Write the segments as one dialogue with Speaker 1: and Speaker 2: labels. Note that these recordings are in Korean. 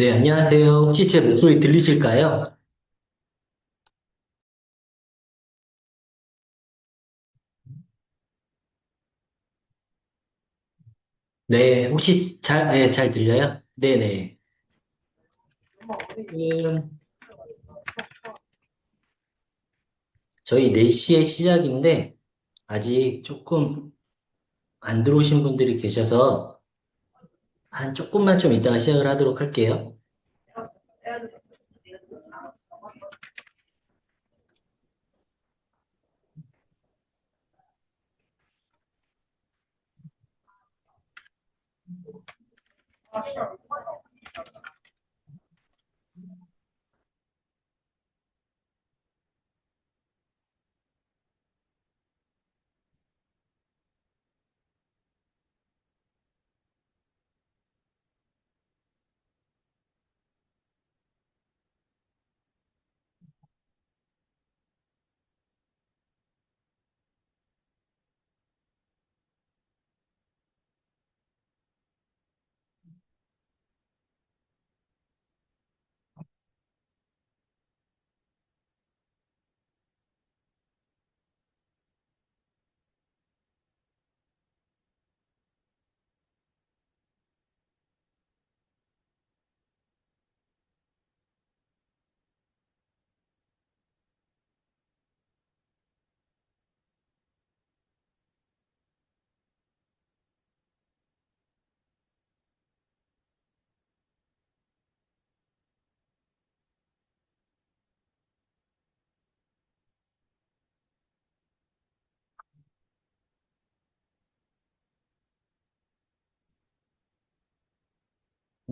Speaker 1: 네, 안녕하세요. 혹시 제 목소리 들리실까요? 네, 혹시 잘 들려요? 네네. 음, 저희 4시에 시작인데, 아직 조금 안 들어오신 분들이 계셔서, 한 조금만 좀 이따가 시작을 하도록 할게요.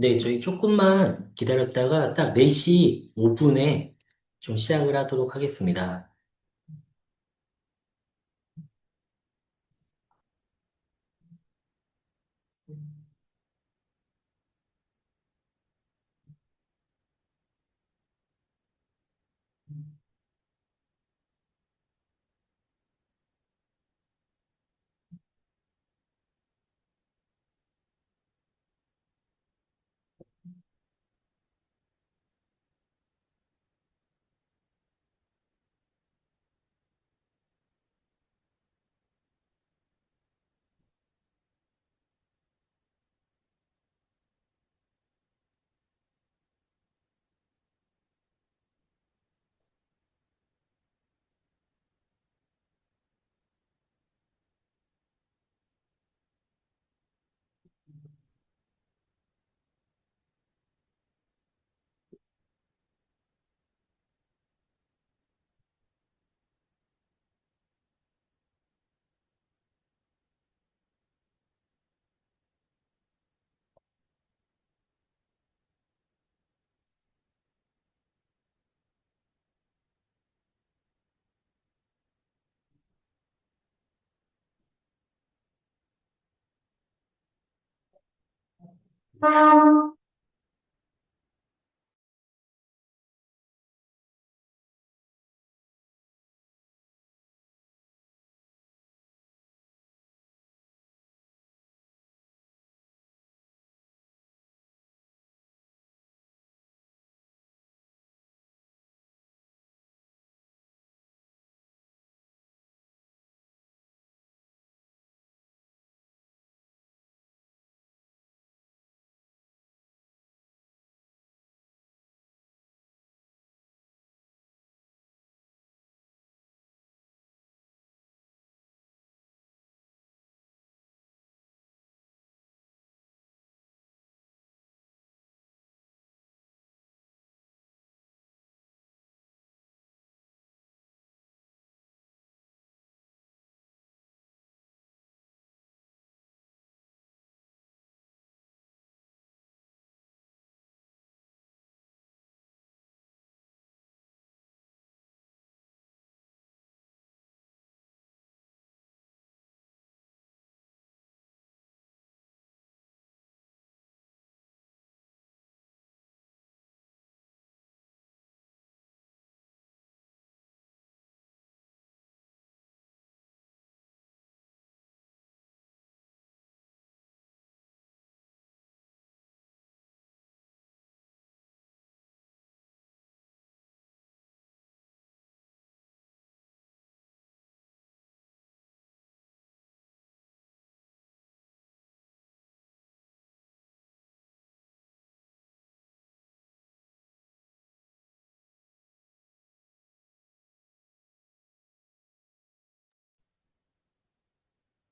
Speaker 1: 네, 저희 조금만 기다렸다가 딱 4시 5분에 좀 시작을 하도록 하겠습니다.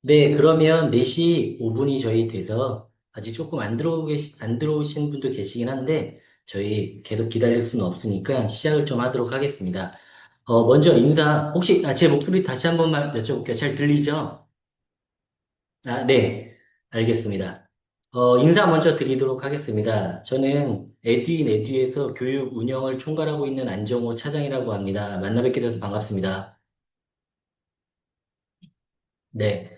Speaker 1: 네, 그러면 4시 5분이 저희 돼서 아직 조금 안 들어오신 분도 계시긴 한데 저희 계속 기다릴 수는 없으니까 시작을 좀 하도록 하겠습니다. 먼저 인사, 혹시, 제 목소리 다시 한 번만 여쭤볼게요. 잘 들리죠? 네, 알겠습니다. 인사 먼저 드리도록 하겠습니다. 저는 에듀인 에듀에서 교육 운영을 총괄하고 있는 안정호 차장이라고 합니다. 만나 뵙게 돼서 반갑습니다. 네.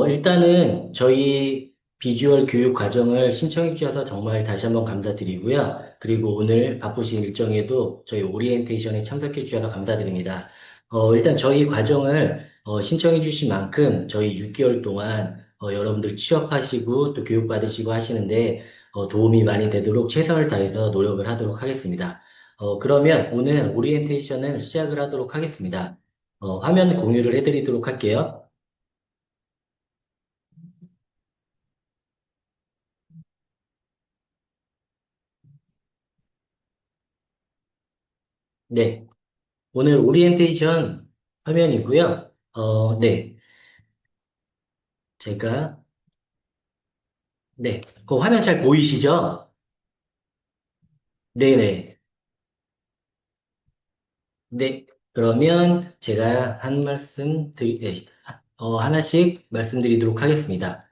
Speaker 1: 일단은 저희 비주얼 교육 과정을 신청해 주셔서 정말 다시 한번 감사드리고요. 그리고 오늘 바쁘신 일정에도 저희 오리엔테이션에 참석해 주셔서 감사드립니다. 일단 저희 과정을 신청해 주신 만큼 저희 6개월 동안 여러분들 취업하시고 또 교육받으시고 하시는데 도움이 많이 되도록 최선을 다해서 노력을 하도록 하겠습니다. 그러면 오늘 오리엔테이션을 시작을 하도록 하겠습니다. 화면 공유를 해드리도록 할게요. 네. 오늘 오리엔테이션 화면이고요. 네. 제가, 네. 그 화면 잘 보이시죠? 네네. 네. 그러면 제가 하나씩 말씀드리도록 하겠습니다.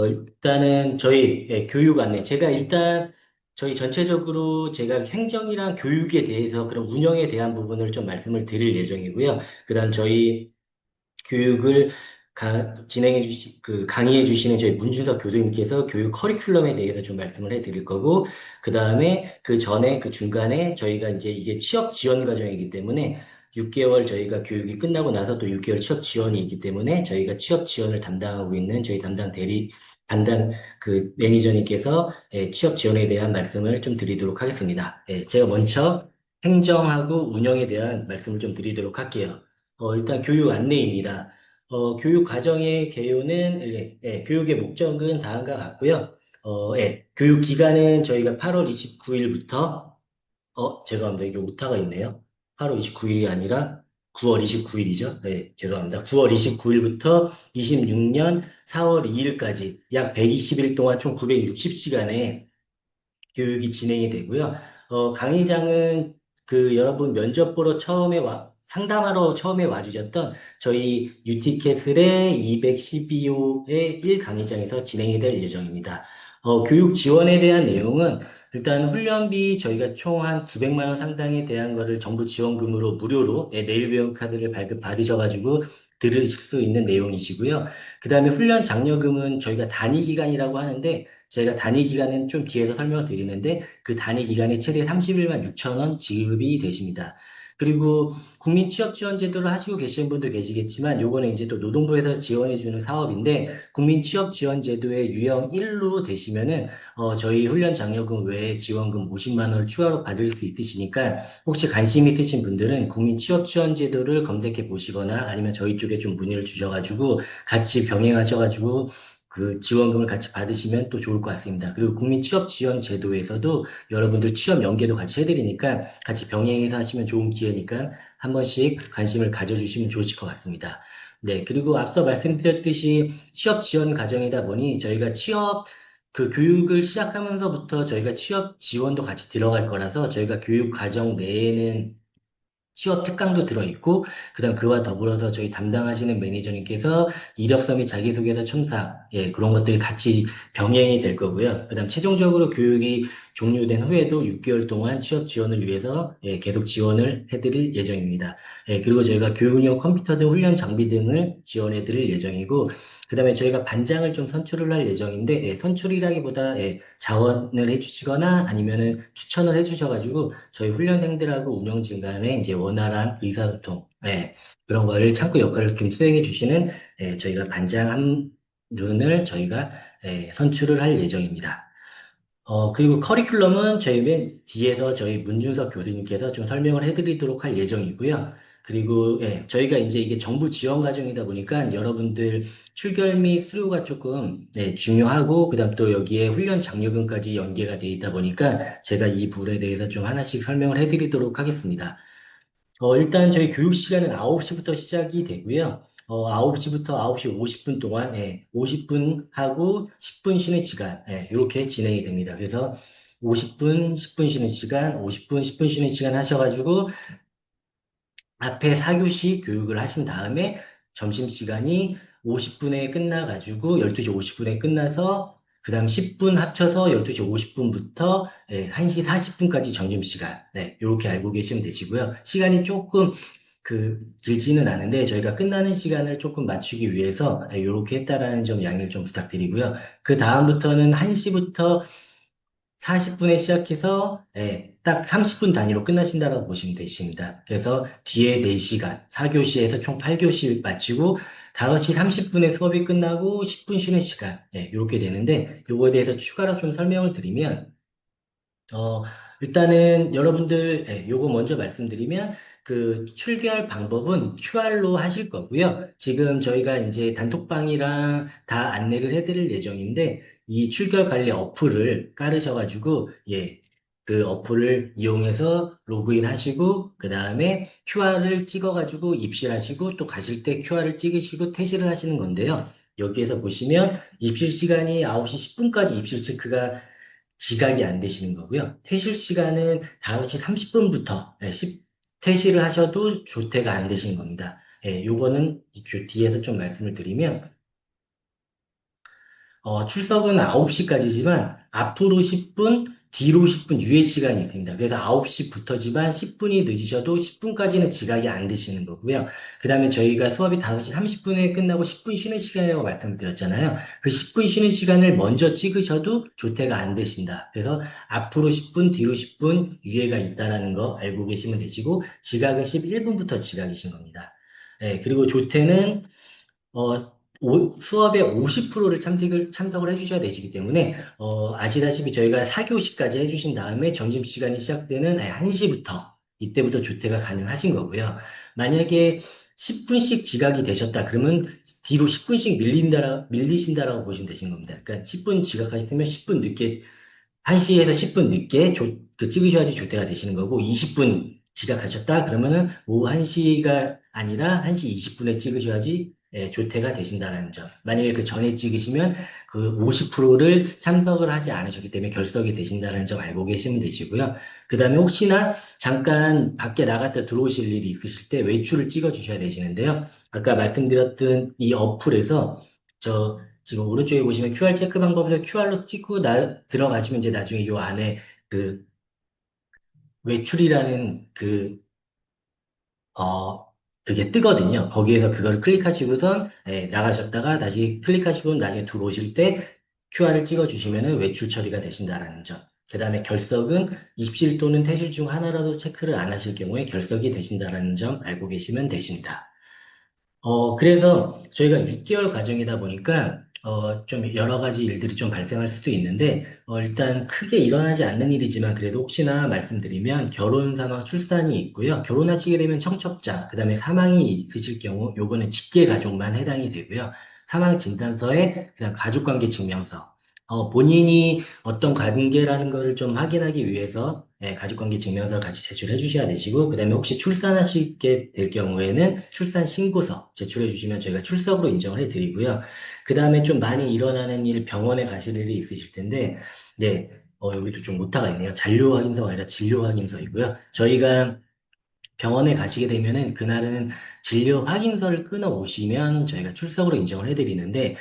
Speaker 1: 일단은 저희 교육 안내. 제가 일단 저희 전체적으로 제가 행정이랑 교육에 대해서 그런 운영에 대한 부분을 좀 말씀을 드릴 예정이고요. 그다음 저희 교육을 강의해 주시는 저희 문준석 교수님께서 교육 커리큘럼에 대해서 좀 말씀을 해 드릴 거고, 그 다음에 그 전에 그 중간에 저희가 이제 이게 취업 지원 과정이기 때문에 6개월 저희가 교육이 끝나고 나서 또 6개월 취업 지원이 있기 때문에 저희가 취업 지원을 담당하고 있는 저희 담당 그 매니저님께서 취업 지원에 대한 말씀을 좀 드리도록 하겠습니다. 제가 먼저 행정하고 운영에 대한 말씀을 좀 드리도록 할게요. 일단 교육 안내입니다. 교육 과정의 개요는, 교육의 목적은 다음과 같고요. 교육 기간은 저희가 8월 29일부터, 죄송합니다. 이게 오타가 있네요. 8월 29일이 아니라 9월 29일이죠. 네, 죄송합니다. 9월 29일부터 26년 4월 2일까지 약 120일 동안 총 960시간의 교육이 진행이 되고요. 강의장은 그 여러분 면접 보러 상담하러 처음에 와주셨던 저희 유티캐슬의 212호의 1 강의장에서 진행이 될 예정입니다. 교육 지원에 대한 내용은 일단 훈련비 저희가 총 한 900만 원 상당에 대한 거를 정부 지원금으로 무료로 내일 배움 카드를 발급 받으셔가지고 들으실 수 있는 내용이시고요. 그 다음에 훈련 장려금은 저희가 단위 기간이라고 하는데 제가 단위 기간은 좀 뒤에서 설명을 드리는데 그 단위 기간에 최대 31만 6천 원 지급이 되십니다. 그리고 국민 취업 지원 제도를 하시고 계시는 분도 계시겠지만 요거는 이제 또 노동부에서 지원해 주는 사업인데 국민 취업 지원 제도의 유형 1로 되시면은 저희 훈련 장려금 외에 지원금 50만 원을 추가로 받을 수 있으시니까 혹시 관심 있으신 분들은 국민 취업 지원 제도를 검색해 보시거나 아니면 저희 쪽에 좀 문의를 주셔가지고 같이 병행하셔가지고 그 지원금을 같이 받으시면 또 좋을 것 같습니다. 그리고 국민 취업 지원 제도에서도 여러분들 취업 연계도 같이 해드리니까 같이 병행해서 하시면 좋은 기회니까 한 번씩 관심을 가져주시면 좋으실 것 같습니다. 네, 그리고 앞서 말씀드렸듯이 취업 지원 과정이다 보니 저희가 그 교육을 시작하면서부터 저희가 취업 지원도 같이 들어갈 거라서 저희가 교육 과정 내에는 취업 특강도 들어있고, 그다음 그와 더불어서 저희 담당하시는 매니저님께서 이력서 및 자기소개서 첨삭, 그런 것들이 같이 병행이 될 거고요. 그다음 최종적으로 교육이 종료된 후에도 6개월 동안 취업 지원을 위해서 계속 지원을 해드릴 예정입니다. 그리고 저희가 교육용 컴퓨터 등 훈련 장비 등을 지원해드릴 예정이고, 그다음에 저희가 반장을 좀 선출을 할 예정인데, 선출이라기보다 자원을 해주시거나 아니면은 추천을 해주셔가지고 저희 훈련생들하고 운영진 간에 이제 원활한 의사소통, 그런 거를 창구 역할을 좀 수행해 주시는 저희가 반장 한 분을 저희가 선출을 할 예정입니다. 그리고 커리큘럼은 저희 맨 뒤에서 저희 문준석 교수님께서 좀 설명을 해드리도록 할 예정이고요. 그리고 저희가 이제 이게 정부 지원 과정이다 보니까 여러분들 출결 및 수료가 조금 중요하고 그다음 또 여기에 훈련 장려금까지 연계가 돼 있다 보니까 제가 이 부분에 대해서 좀 하나씩 설명을 해드리도록 하겠습니다. 일단 저희 교육 시간은 9시부터 시작이 되고요. 9시부터 9시 50분 동안, 50분 하고 10분 쉬는 시간, 이렇게 진행이 됩니다. 그래서 50분, 10분 쉬는 시간, 50분, 10분 쉬는 시간 하셔가지고, 앞에 4교시 교육을 하신 다음에 점심시간이 50분에 끝나가지고 12시 50분에 끝나서 그 다음 10분 합쳐서 12시 50분부터 1시 40분까지 점심시간. 네, 이렇게 알고 계시면 되시고요. 시간이 조금 길지는 않은데 저희가 끝나는 시간을 조금 맞추기 위해서 이렇게 했다라는 점 양해를 좀 부탁드리고요. 그 다음부터는 1시부터 40분에 시작해서 딱 30분 단위로 끝나신다고 보시면 되십니다. 그래서 뒤에 4시간, 4교시에서 총 8교시 마치고 5시 30분에 수업이 끝나고 10분 쉬는 시간, 이렇게 되는데 요거에 대해서 추가로 좀 설명을 드리면 어, 일단은 여러분들, 요거 먼저 말씀드리면, 출결 방법은 QR로 하실 거고요. 지금 저희가 이제 단톡방이랑 다 안내를 해드릴 예정인데, 이 출결 관리 어플을 깔으셔가지고, 그 어플을 이용해서 로그인 하시고, 그 다음에 QR을 찍어가지고 입실하시고, 또 가실 때 QR을 찍으시고 퇴실을 하시는 건데요. 여기에서 보시면 입실 시간이 9시 10분까지 입실 체크가 지각이 안 되시는 거고요. 퇴실 시간은 5시 30분부터 퇴실을 하셔도 조퇴가 안 되시는 겁니다. 요거는 뒤에서 좀 말씀을 드리면 출석은 9시까지지만 앞으로 10분, 뒤로 10분 유예 시간이 있습니다. 그래서 9시부터지만 10분이 늦으셔도 10분까지는 지각이 안 되시는 거고요. 그 다음에 저희가 수업이 5시 30분에 끝나고 10분 쉬는 시간이라고 말씀드렸잖아요. 그 10분 쉬는 시간을 먼저 찍으셔도 조퇴가 안 되신다. 그래서 앞으로 10분, 뒤로 10분 유예가 있다라는 거 알고 계시면 되시고, 지각은 11분부터 지각이신 겁니다. 그리고 조퇴는 수업의 50%를 참석을 해주셔야 되시기 때문에, 아시다시피 저희가 4교시까지 해주신 다음에 점심시간이 시작되는 1시부터, 이때부터 조퇴가 가능하신 거고요. 만약에 10분씩 지각이 되셨다, 그러면 뒤로 10분씩 밀리신다라고 보시면 되신 겁니다. 그러니까 10분 지각하셨으면 10분 늦게 1시에서 10분 늦게 찍으셔야지 조퇴가 되시는 거고, 20분 지각하셨다? 그러면은 오후 1시가 아니라 1시 20분에 찍으셔야지 조퇴가 되신다는 점. 만약에 그 전에 찍으시면 그 50%를 참석을 하지 않으셨기 때문에 결석이 되신다는 점 알고 계시면 되시고요. 그 다음에 혹시나 잠깐 밖에 나갔다 들어오실 일이 있으실 때 외출을 찍어 주셔야 되시는데요. 아까 말씀드렸던 이 어플에서 지금 오른쪽에 보시면 QR 체크 방법에서 QR로 찍고 들어가시면 이제 나중에 요 안에 그 외출이라는 어, 그게 뜨거든요. 거기에서 그거를 클릭하시고선 나가셨다가 다시 클릭하시고 나중에 들어오실 때 QR을 찍어주시면 외출 처리가 되신다라는 점. 그 다음에 결석은 입실 또는 퇴실 중 하나라도 체크를 안 하실 경우에 결석이 되신다라는 점 알고 계시면 되십니다. 그래서 저희가 6개월 과정이다 보니까, 좀 여러 가지 일들이 좀 발생할 수도 있는데, 일단 크게 일어나지 않는 일이지만 그래도 혹시나 말씀드리면 결혼, 사망, 출산이 있고요. 결혼하시게 되면 청첩장, 그 다음에 사망이 있으실 경우, 요거는 직계 가족만 해당이 되고요. 사망 진단서에 그다음 가족관계 증명서, 본인이 어떤 관계라는 거를 좀 확인하기 위해서 가족관계 증명서를 같이 제출해 주셔야 되시고, 그 다음에 혹시 출산하시게 될 경우에는 출산 신고서 제출해 주시면 저희가 출석으로 인정을 해 드리고요. 그 다음에 좀 많이 일어나는 일, 병원에 가실 일이 있으실 텐데, 네, 여기도 좀 오타가 있네요. 잔료 확인서가 아니라 진료 확인서이고요. 저희가 병원에 가시게 되면은 그날은 진료 확인서를 끊어 오시면 저희가 출석으로 인정을 해드리는데,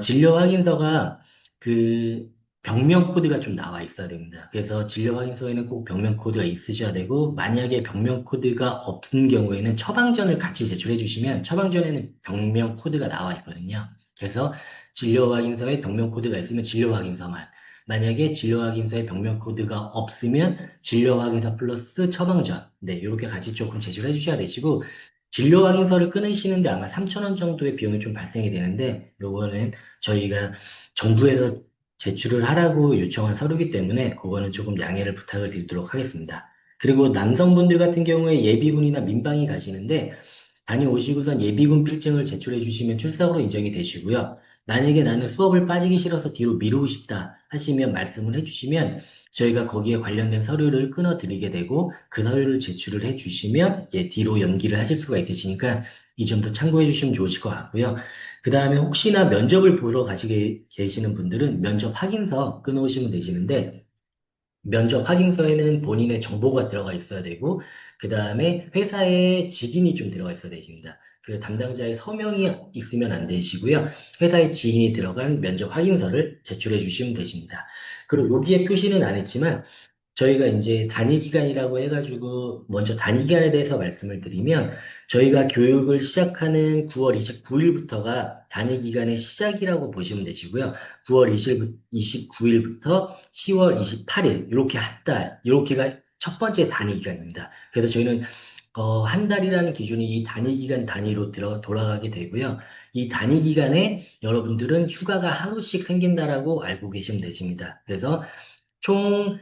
Speaker 1: 진료 확인서가 그 병명 코드가 좀 나와 있어야 됩니다. 그래서 진료 확인서에는 꼭 병명 코드가 있으셔야 되고, 만약에 병명 코드가 없는 경우에는 처방전을 같이 제출해 주시면 처방전에는 병명 코드가 나와 있거든요. 그래서 진료 확인서에 병명 코드가 있으면 진료 확인서만, 만약에 진료 확인서에 병명 코드가 없으면 진료 확인서 플러스 처방전. 네, 이렇게 같이 조금 제출해 주셔야 되시고, 진료 확인서를 끊으시는데 아마 3,000원 정도의 비용이 좀 발생이 되는데, 요거는 저희가 정부에서 제출을 하라고 요청한 서류이기 때문에, 그거는 조금 양해를 부탁을 드리도록 하겠습니다. 그리고 남성분들 같은 경우에 예비군이나 민방위 가시는데, 다녀오시고선 예비군 필증을 제출해 주시면 출석으로 인정이 되시고요. 만약에 나는 수업을 빠지기 싫어서 뒤로 미루고 싶다 하시면 말씀을 해주시면 저희가 거기에 관련된 서류를 끊어드리게 되고 그 서류를 제출을 해주시면 뒤로 연기를 하실 수가 있으시니까 이 점도 참고해 주시면 좋으실 것 같고요. 그 다음에 혹시나 면접을 보러 가시게 계시는 분들은 면접 확인서 끊어오시면 되시는데 면접 확인서에는 본인의 정보가 들어가 있어야 되고, 그 다음에 회사의 직인이 좀 들어가 있어야 되십니다. 그 담당자의 서명이 있으면 안 되시고요. 회사의 직인이 들어간 면접 확인서를 제출해 주시면 되십니다. 그리고 여기에 표시는 안 했지만, 저희가 이제 단위 기간이라고 해가지고 먼저 단위 기간에 대해서 말씀을 드리면 저희가 교육을 시작하는 9월 29일부터가 단위 기간의 시작이라고 보시면 되시고요. 9월 29일부터 10월 28일 이렇게 한 달, 이렇게가 첫 번째 단위 기간입니다. 그래서 저희는 한 달이라는 기준이 이 단위 기간 단위로 돌아가게 되고요. 이 단위 기간에 여러분들은 휴가가 하루씩 생긴다라고 알고 계시면 되십니다. 그래서 총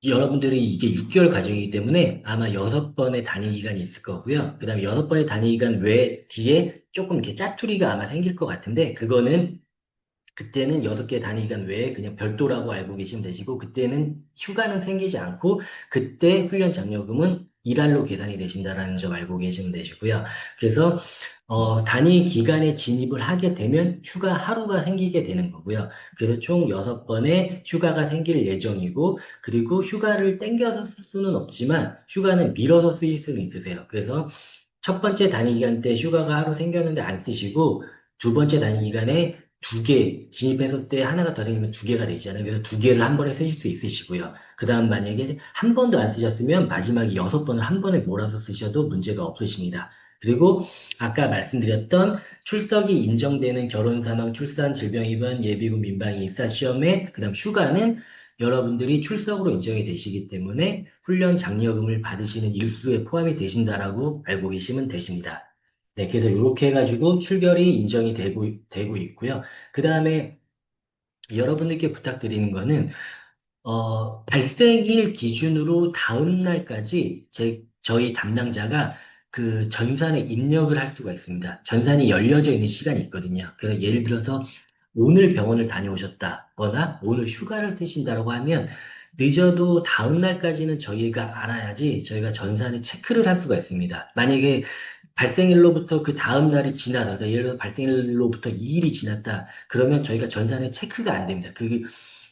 Speaker 1: 여러분들이 이게 6개월 과정이기 때문에 아마 6번의 단위 기간이 있을 거고요. 그 다음에 6번의 단위 기간 외에 뒤에 조금 이렇게 짜투리가 아마 생길 것 같은데, 그거는 그때는 6개 단위 기간 외에 그냥 별도라고 알고 계시면 되시고, 그때는 휴가는 생기지 않고, 그때 훈련 장려금은 일할로 계산이 되신다는 점 알고 계시면 되시고요. 그래서 단위 기간에 진입을 하게 되면 휴가 하루가 생기게 되는 거고요. 그래서 총 6번의 휴가가 생길 예정이고, 그리고 휴가를 땡겨서 쓸 수는 없지만, 휴가는 밀어서 쓰일 수는 있으세요. 그래서 첫 번째 단위 기간 때 휴가가 하루 생겼는데 안 쓰시고, 두 번째 단위 기간에 두 개, 진입했을 때 하나가 더 생기면 두 개가 되잖아요. 그래서 두 개를 한 번에 쓰실 수 있으시고요. 그 다음 만약에 한 번도 안 쓰셨으면 마지막에 6번을 한 번에 몰아서 쓰셔도 문제가 없으십니다. 그리고 아까 말씀드렸던 출석이 인정되는 결혼, 사망, 출산, 질병, 입원, 예비군, 민방위, 입사 시험에 그다음 휴가는 여러분들이 출석으로 인정이 되시기 때문에 훈련 장려금을 받으시는 일수에 포함이 되신다라고 알고 계시면 되십니다. 네, 그래서 이렇게 해가지고 출결이 인정이 되고 있고요. 그 다음에 여러분들께 부탁드리는 거는 발생일 기준으로 다음 날까지 저희 담당자가 그 전산에 입력을 할 수가 있습니다. 전산이 열려져 있는 시간이 있거든요. 그래서 예를 들어서 오늘 병원을 다녀오셨다거나 오늘 휴가를 쓰신다고 하면 늦어도 다음 날까지는 저희가 알아야지 저희가 전산에 체크를 할 수가 있습니다. 만약에 발생일로부터 그 다음 날이 지나서, 그러니까 예를 들어 발생일로부터 2일이 지났다. 그러면 저희가 전산에 체크가 안 됩니다.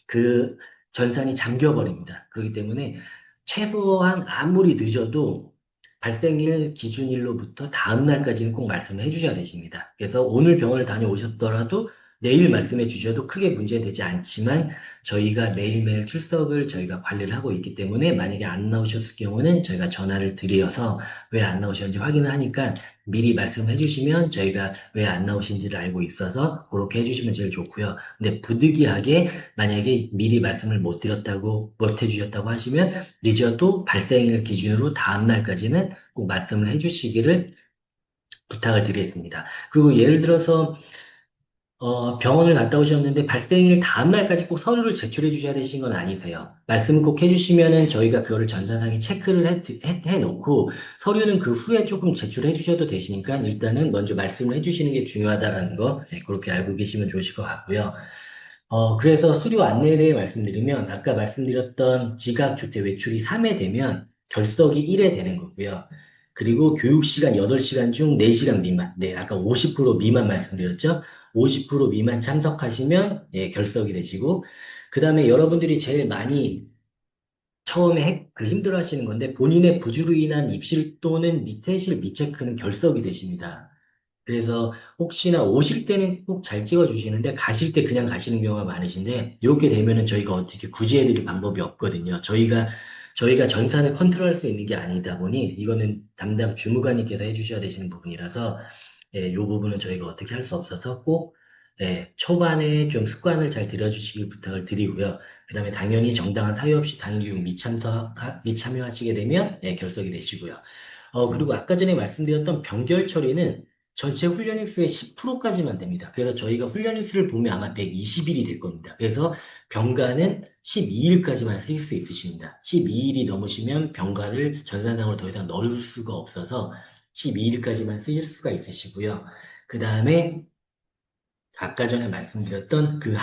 Speaker 1: 그 전산이 잠겨버립니다. 그렇기 때문에 최소한 아무리 늦어도 발생일 기준일로부터 다음 날까지는 꼭 말씀을 해주셔야 되십니다. 그래서 오늘 병원을 다녀오셨더라도 내일 말씀해 주셔도 크게 문제되지 않지만 저희가 매일매일 출석을 저희가 관리를 하고 있기 때문에 만약에 안 나오셨을 경우는 저희가 전화를 드려서 왜 안 나오셨는지 확인을 하니까 미리 말씀해 주시면 저희가 왜 안 나오신지를 알고 있어서 그렇게 해주시면 제일 좋고요. 근데 부득이하게 만약에 미리 말씀을 못 해주셨다고 하시면 늦어도 발생일 기준으로 다음 날까지는 꼭 말씀을 해주시기를 부탁을 드리겠습니다. 그리고 예를 들어서 병원을 갔다 오셨는데 발생일 다음 날까지 꼭 서류를 제출해 주셔야 되신 건 아니세요. 말씀을 꼭 해주시면은 저희가 그거를 전산상에 체크를 해놓고 서류는 그 후에 조금 제출해 주셔도 되시니까 일단은 먼저 말씀을 해주시는 게 중요하다라는 거 그렇게 알고 계시면 좋으실 것 같고요. 그래서 수료 안내에 대해 말씀드리면, 아까 말씀드렸던 지각, 주택, 외출이 3회 되면 결석이 1회 되는 거고요. 그리고 교육시간 8시간 중 4시간 미만, 네, 아까 50% 미만 말씀드렸죠? 50% 미만 참석하시면, 결석이 되시고, 그 다음에 여러분들이 제일 많이 처음에 힘들어 하시는 건데, 본인의 부주로 인한 입실 또는 미퇴실, 미체크는 결석이 되십니다. 그래서 혹시나 오실 때는 꼭 잘 찍어주시는데 가실 때 그냥 가시는 경우가 많으신데 이렇게 되면은 저희가 어떻게 구제해드릴 방법이 없거든요. 저희가 전산을 컨트롤할 수 있는 게 아니다 보니 이거는 담당 주무관님께서 해주셔야 되시는 부분이라서 이 부분은 저희가 어떻게 할 수 없어서 꼭 초반에 좀 습관을 잘 들여주시길 부탁을 드리고요. 그 다음에 당연히 정당한 사유 없이 당일 미참여하시게 되면 결석이 되시고요. 그리고 아까 전에 말씀드렸던 병결 처리는 전체 훈련 일수의 10%까지만 됩니다. 그래서 저희가 훈련 일수를 보면 아마 120일이 될 겁니다. 그래서 병가는 12일까지만 쓸 수 있으십니다. 12일이 넘으시면 병가를 전산상으로 더 이상 넣을 수가 없어서 12일까지만 쓰실 수가 있으시고요. 그 다음에 아까 전에 말씀드렸던 그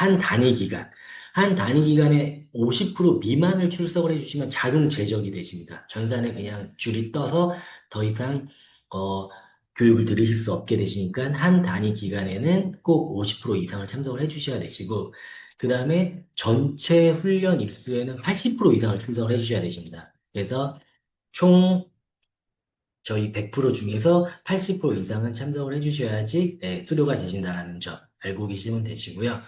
Speaker 1: 한 단위 기간에 50% 미만을 출석을 해주시면 자동 제적이 되십니다. 전산에 그냥 줄이 떠서 더 이상 어, 교육을 들으실 수 없게 되시니까 한 단위 기간에는 꼭 50% 이상을 참석을 해주셔야 되시고, 그 다음에 전체 훈련 일수에는 80% 이상을 참석을 해주셔야 되십니다. 그래서 총 저희 100% 중에서 80% 이상은 참석을 해주셔야지 네, 수료가 되신다는 점 알고 계시면 되시고요.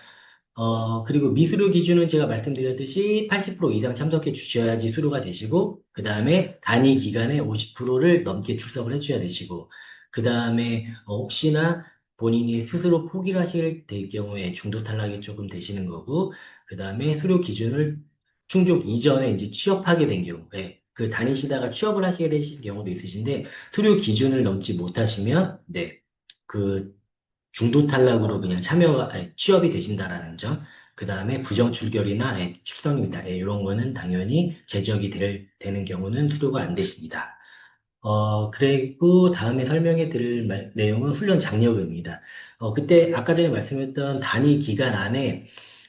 Speaker 1: 그리고 미수료 기준은 제가 말씀드렸듯이 80% 이상 참석해 주셔야지 수료가 되시고, 그 다음에 단위 기간에 50%를 넘게 출석을 해주셔야 되시고, 그 다음에 혹시나 본인이 스스로 포기를 하실 될 경우에 중도 탈락이 조금 되시는 거고, 그 다음에 수료 기준을 충족 이전에 이제 취업하게 된 경우에 다니시다가 취업을 하시게 되신 경우도 있으신데, 수료 기준을 넘지 못하시면, 네, 그 중도 탈락으로 그냥 취업이 되신다라는 점, 그 다음에 부정 출결이나 축성입니다. 이런 거는 당연히 제적이 되는 경우는 수료가 안 되십니다. 그리고 다음에 설명해 드릴 내용은 훈련 장려금입니다. 그때 아까 전에 말씀했던 단위 기간 안에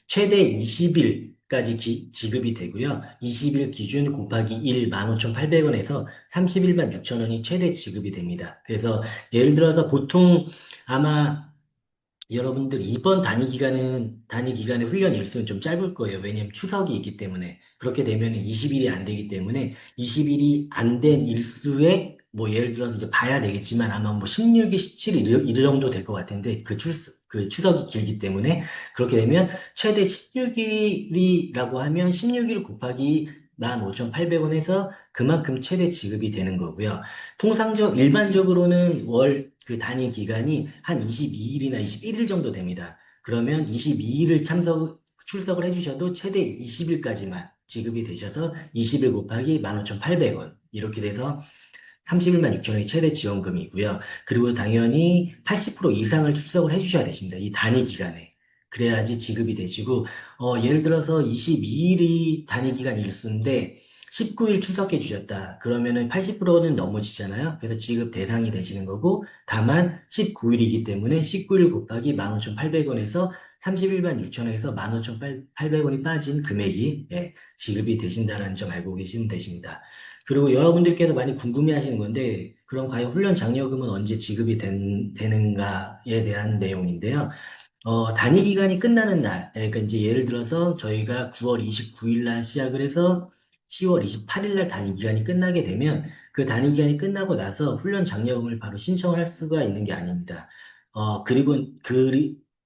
Speaker 1: 최대 20일까지 지급이 되고요. 20일 기준 곱하기 1 15,800원에서 31만 6천 원이 최대 지급이 됩니다. 그래서 예를 들어서 보통 아마 여러분들 이번 단위 기간의 훈련 일수는 좀 짧을 거예요. 왜냐하면 추석이 있기 때문에. 그렇게 되면 20일이 안 되기 때문에 20일이 안 된 일수에 뭐 예를 들어서 이제 봐야 되겠지만 아마 뭐 16일, 17일 이 정도 될 것 같은데 그 추석이 길기 때문에 그렇게 되면 최대 16일이라고 하면 16일 곱하기 15,800원에서 그만큼 최대 지급이 되는 거고요. 일반적으로는 월 그 단위 기간이 한 22일이나 21일 정도 됩니다. 그러면 22일을 출석을 해주셔도 최대 20일까지만 지급이 되셔서 20일 곱하기 15,800원. 이렇게 돼서 31만 6천 원이 최대 지원금이고요. 그리고 당연히 80% 이상을 출석을 해주셔야 되십니다. 이 단위 기간에. 그래야지 지급이 되시고, 예를 들어서 22일이 단위 기간 일수인데, 19일 출석해 주셨다. 그러면은 80%는 넘어지잖아요. 그래서 지급 대상이 되시는 거고, 다만 19일이기 때문에 19일 곱하기 15,800원에서 31만 6천 원에서 15,800원이 빠진 금액이 지급이 되신다는 점 알고 계시면 되십니다. 그리고 여러분들께서 많이 궁금해 하시는 건데, 그럼 과연 훈련 장려금은 언제 지급이 되는가에 대한 내용인데요. 단위 기간이 끝나는 날, 그러니까 이제 예를 들어서 저희가 9월 29일 날 시작을 해서 10월 28일 날 단위 기간이 끝나게 되면 그 단위 기간이 끝나고 나서 훈련 장려금을 바로 신청을 할 수가 있는 게 아닙니다. 그리고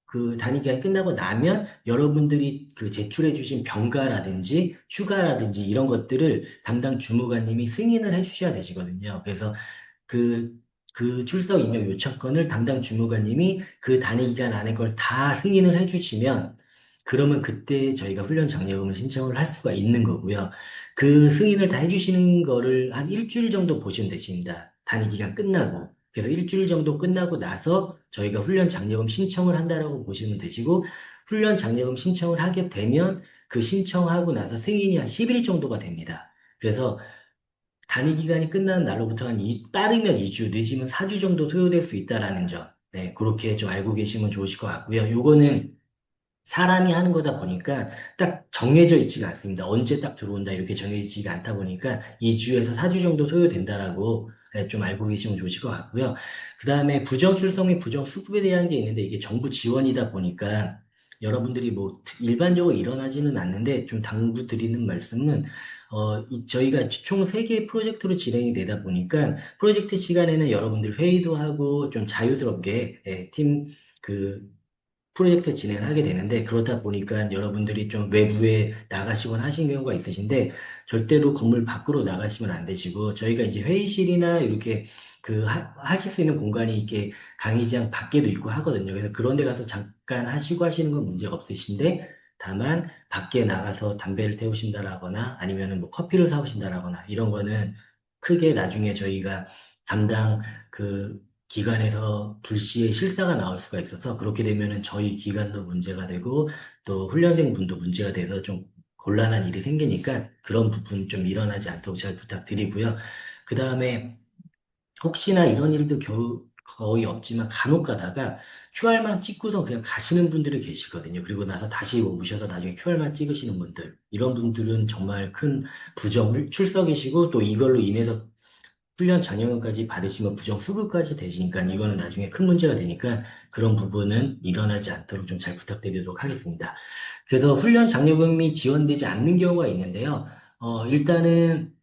Speaker 1: 그 단위 기간이 끝나고 나면 여러분들이 그 제출해 주신 병가라든지 휴가라든지 이런 것들을 담당 주무관님이 승인을 해 주셔야 되시거든요. 그래서 그, 그 출석 임명 요청권을 담당 주무관님이 그 단위 기간 안에 걸 다 승인을 해주시면 그러면 그때 저희가 훈련 장려금을 신청을 할 수가 있는 거고요. 그 승인을 다 해주시는 거를 한 일주일 정도 보시면 되십니다. 단위 기간 끝나고. 그래서 일주일 정도 끝나고 나서 저희가 훈련 장려금 신청을 한다라고 보시면 되시고 훈련 장려금 신청을 하게 되면 그 신청하고 나서 승인이 한 10일 정도가 됩니다. 그래서 단위 기간이 끝나는 날로부터 빠르면 2주, 늦으면 4주 정도 소요될 수 있다라는 점. 네, 그렇게 좀 알고 계시면 좋으실 것 같고요. 요거는 사람이 하는 거다 보니까 딱 정해져 있지가 않습니다. 언제 딱 들어온다 이렇게 정해지지가 않다 보니까 2주에서 4주 정도 소요된다라고 좀 알고 계시면 좋으실 것 같고요. 그 다음에 부정 출석 및 부정 수급에 대한 게 있는데 이게 정부 지원이다 보니까 여러분들이 뭐 일반적으로 일어나지는 않는데 좀 당부드리는 말씀은 저희가 총 3개의 프로젝트로 진행이 되다 보니까 프로젝트 시간에는 여러분들 회의도 하고 좀 자유스럽게 그 프로젝트 진행을 하게 되는데 그러다 보니까 여러분들이 좀 외부에 나가시거나 하신 경우가 있으신데 절대로 건물 밖으로 나가시면 안 되시고 저희가 이제 회의실이나 이렇게 하실 수 있는 공간이 이렇게 강의장 밖에도 있고 하거든요. 그래서 그런 데 가서 잠깐 하시고 하시는 건 문제가 없으신데 다만 밖에 나가서 담배를 태우신다라거나 아니면은 뭐 커피를 사오신다라거나 이런 거는 크게 나중에 저희가 담당 그 기관에서 불시에 실사가 나올 수가 있어서 그렇게 되면은 저희 기관도 문제가 되고 또 훈련생 분도 문제가 돼서 좀 곤란한 일이 생기니까 그런 부분 좀 일어나지 않도록 잘 부탁드리고요. 그 다음에 혹시나 이런 일도 거의 없지만 간혹 가다가 QR만 찍고서 그냥 가시는 분들이 계시거든요. 그리고 나서 다시 오셔서 나중에 QR만 찍으시는 분들. 이런 분들은 정말 큰 부정을 출석이시고 또 이걸로 인해서 훈련 잔여금까지 받으시면 부정 수급까지 되시니까 이거는 나중에 큰 문제가 되니까 그런 부분은 일어나지 않도록 좀 잘 부탁드리도록 하겠습니다. 그래서 훈련 잔여금이 지원되지 않는 경우가 있는데요. 일단은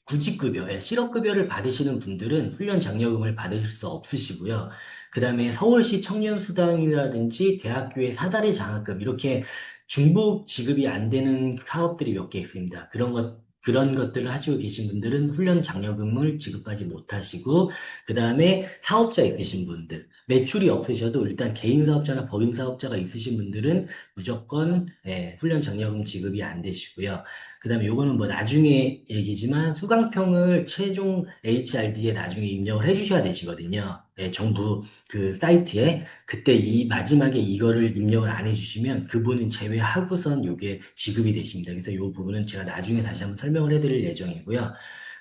Speaker 1: 구직급여, 실업급여를 받으시는 분들은 훈련 장려금을 받으실 수 없으시고요. 그 다음에 서울시 청년수당이라든지 대학교의 사다리 장학금, 이렇게 중복 지급이 안 되는 사업들이 몇 개 있습니다. 그런 것들을 하시고 계신 분들은 훈련 장려금을 지급하지 못하시고, 그 다음에 사업자 있으신 분들, 매출이 없으셔도 일단 개인 사업자나 법인 사업자가 있으신 분들은 무조건 훈련 장려금 지급이 안 되시고요. 그다음에 요거는 뭐 나중에 얘기지만 수강평을 최종 HRD에 나중에 입력을 해주셔야 되시거든요. 정부 그 사이트에 그때 이 마지막에 이거를 입력을 안 해주시면 그분은 제외하고선 요게 지급이 되십니다. 그래서 요 부분은 제가 나중에 다시 한번 설명을 해드릴 예정이고요.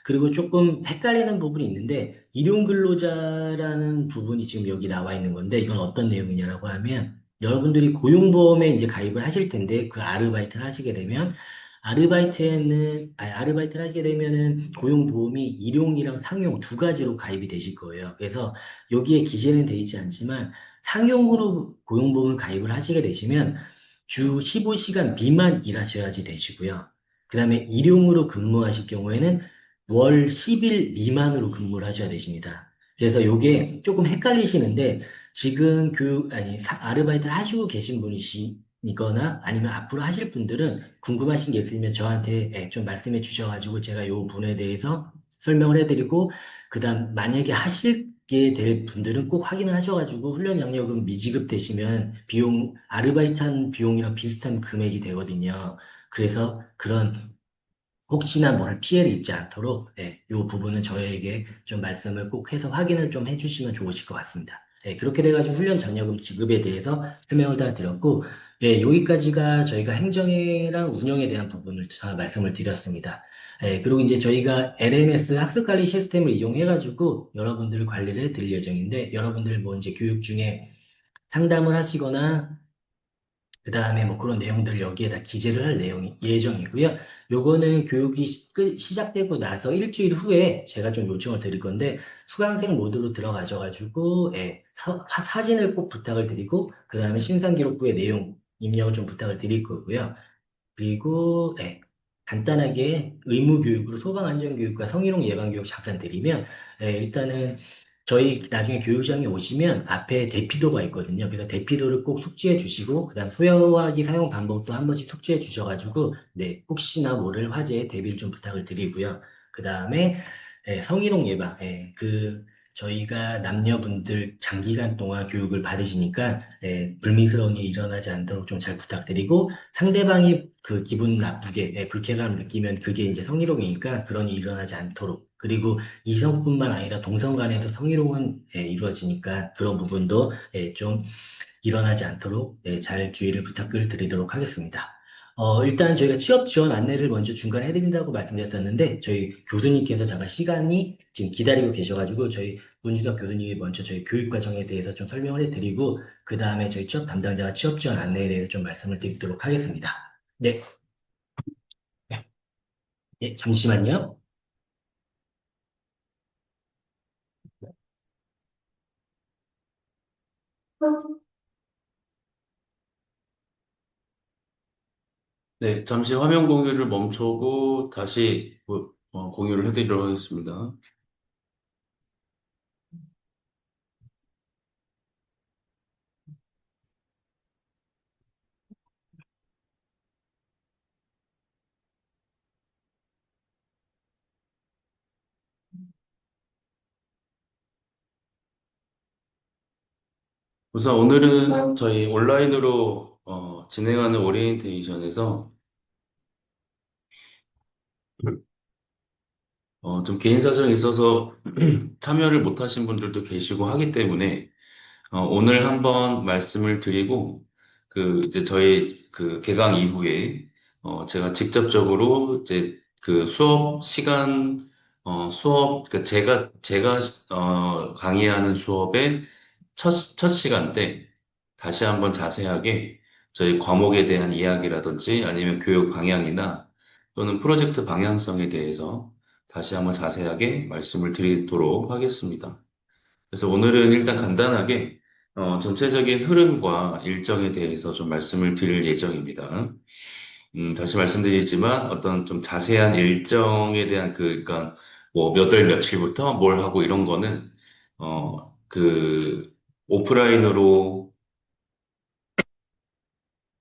Speaker 1: 그리고 조금 헷갈리는 부분이 있는데 일용근로자라는 부분이 지금 여기 나와 있는 건데 이건 어떤 내용이냐라고 하면 여러분들이 고용보험에 이제 가입을 하실 텐데 그 아르바이트를 하시게 되면 아르바이트를 하시게 되면은 고용보험이 일용이랑 상용 두 가지로 가입이 되실 거예요. 그래서 여기에 기재는 돼 있지 않지만 상용으로 고용보험을 가입을 하시게 되시면 주 15시간 미만 일하셔야지 되시고요. 그 다음에 일용으로 근무하실 경우에는 월 10일 미만으로 근무를 하셔야 되십니다. 그래서 요게 조금 헷갈리시는데 지금 아르바이트를 하시고 계신 분이시거나 아니면 앞으로 하실 분들은 궁금하신 게 있으면 저한테 좀 말씀해 주셔가지고 제가 요 부분에 대해서 설명을 해드리고 그다음 만약에 하시게 될 분들은 꼭 확인을 하셔가지고 훈련 장려금 미지급 되시면 비용 아르바이트한 비용이랑 비슷한 금액이 되거든요. 그래서 그런 혹시나 뭘 피해를 입지 않도록 이 부분은 저에게 좀 말씀을 꼭 해서 확인을 좀 해주시면 좋으실 것 같습니다. 그렇게 돼가지고 훈련 장려금 지급에 대해서 설명을 다 드렸고 여기까지가 저희가 행정이랑 운영에 대한 부분을 다 말씀을 드렸습니다. 그리고 이제 저희가 LMS 학습관리 시스템을 이용해가지고 여러분들 관리를 해드릴 예정인데 여러분들 뭐 이제 교육 중에 상담을 하시거나 그 다음에 뭐 그런 내용들을 여기에다 기재를 할 예정이고요. 요거는 교육이 시작되고 나서 일주일 후에 제가 좀 요청을 드릴 건데, 수강생 모드로 들어가셔가지고, 사진을 꼭 부탁을 드리고, 그 다음에 심사기록부의 내용 입력을 좀 부탁을 드릴 거고요. 그리고 간단하게 의무교육으로 소방안전교육과 성희롱 예방교육 잠깐 드리면 일단은 저희 나중에 교육장에 오시면 앞에 대피도가 있거든요. 그래서 대피도를 꼭 숙지해 주시고 그다음 소형화기 사용 방법도 한 번씩 숙지해 주셔가지고 네 혹시나 모를 화재에 대비를 좀 부탁을 드리고요. 그다음에 성희롱 예방 저희가 남녀분들 장기간 동안 교육을 받으시니까 불미스러운 일이 일어나지 않도록 좀 잘 부탁드리고 상대방이 그 기분 나쁘게 불쾌감을 느끼면 그게 이제 성희롱이니까 그런 일이 일어나지 않도록 그리고 이성뿐만 아니라 동성 간에도 성희롱은 이루어지니까 그런 부분도 좀 일어나지 않도록 잘 주의를 부탁을 드리도록 하겠습니다. 일단 저희가 취업 지원 안내를 먼저 중간에 해드린다고 말씀드렸었는데 저희 교수님께서 잠깐 시간이 지금 기다리고 계셔가지고 저희 문주덕 교수님이 먼저 저희 교육 과정에 대해서 좀 설명을 해드리고 그 다음에 저희 취업 담당자가 취업 지원 안내에 대해서 좀 말씀을 드리도록 하겠습니다. 네, 네, 네, 잠시만요.
Speaker 2: 네, 잠시 화면 공유를 멈추고 다시 공유를 해드리도록 하겠습니다. 우선 오늘은 저희 온라인으로 진행하는 오리엔테이션에서 좀 개인 사정이 있어서 참여를 못하신 분들도 계시고 하기 때문에 오늘 한번 말씀을 드리고 그 이제 저희 그 개강 이후에 제가 직접적으로 이제 그 수업 시간 그러니까 제가, 강의하는 수업의 첫 시간 때 다시 한번 자세하게 저희 과목에 대한 이야기라든지 아니면 교육 방향이나 또는 프로젝트 방향성에 대해서 다시 한번 자세하게 말씀을 드리도록 하겠습니다. 그래서 오늘은 일단 간단하게 전체적인 흐름과 일정에 대해서 좀 말씀을 드릴 예정입니다. 다시 말씀드리지만 어떤 좀 자세한 일정에 대한 그러니까 뭐 몇 월 며칠부터 뭘 하고 이런 거는 오프라인으로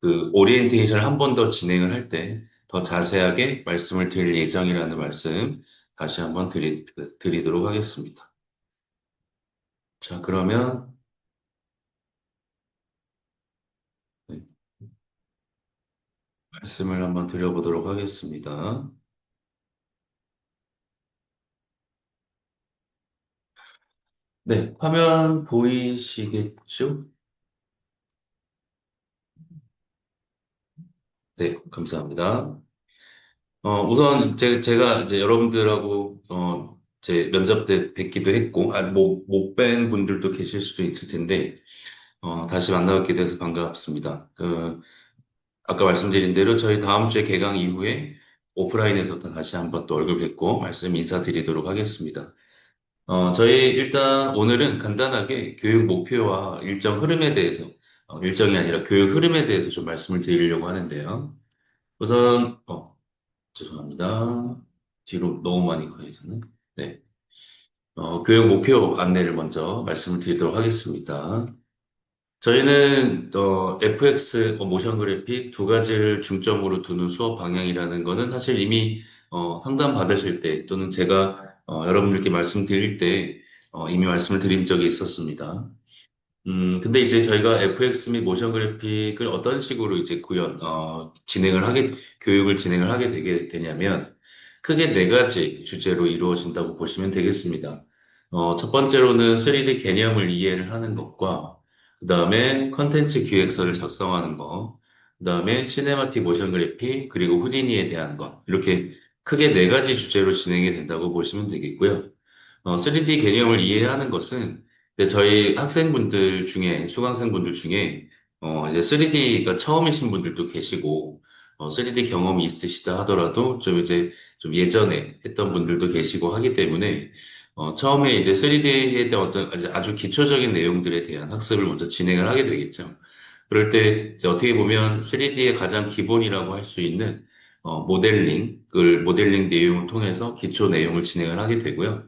Speaker 2: 그 오리엔테이션을 한 번 더 진행을 할 때 더 자세하게 말씀을 드릴 예정이라는 말씀 다시 한번 드리도록 하겠습니다. 자, 그러면 네, 말씀을 한번 드려보도록 하겠습니다. 네, 화면 보이시겠죠? 네, 감사합니다. 우선 제가 이제 여러분들하고 제 면접 때 뵙기도 했고, 못 뵌 분들도 계실 수도 있을 텐데, 다시 만나뵙게 돼서 반갑습니다. 아까 말씀드린 대로 저희 다음 주에 개강 이후에 오프라인에서 다시 한번 또 얼굴 뵙고 말씀 인사드리도록 하겠습니다. 저희 일단 오늘은 간단하게 교육 목표와 일정 흐름에 대해서, 일정이 아니라 교육 흐름에 대해서 좀 말씀을 드리려고 하는데요. 우선, 죄송합니다. 뒤로 너무 많이 가 있었네. 네. 교육 목표 안내를 먼저 말씀을 드리도록 하겠습니다. 저희는 FX, 모션 그래픽 두 가지를 중점으로 두는 수업 방향이라는 거는 사실 이미 상담 받으실 때 또는 제가 여러분들께 말씀드릴 때 이미 말씀을 드린 적이 있었습니다. 근데 이제 저희가 FX 및 모션 그래픽을 어떤 식으로 이제 교육을 진행을 하게 되게 되냐면, 크게 네 가지 주제로 이루어진다고 보시면 되겠습니다. 첫 번째로는 3D 개념을 이해를 하는 것과, 그 다음에 컨텐츠 기획서를 작성하는 것, 그 다음에 시네마틱 모션 그래픽, 그리고 후디니에 대한 것. 이렇게 크게 네 가지 주제로 진행이 된다고 보시면 되겠고요. 3D 개념을 이해하는 것은 이제 저희 학생분들 중에, 수강생분들 중에, 이제 3D가 처음이신 분들도 계시고, 3D 경험이 있으시다 하더라도 좀 이제 좀 예전에 했던 분들도 계시고 하기 때문에, 처음에 이제 3D에 대한 어떤 아주 기초적인 내용들에 대한 학습을 먼저 진행을 하게 되겠죠. 그럴 때 이제 어떻게 보면 3D의 가장 기본이라고 할 수 있는 모델링 내용을 통해서 기초 내용을 진행을 하게 되고요.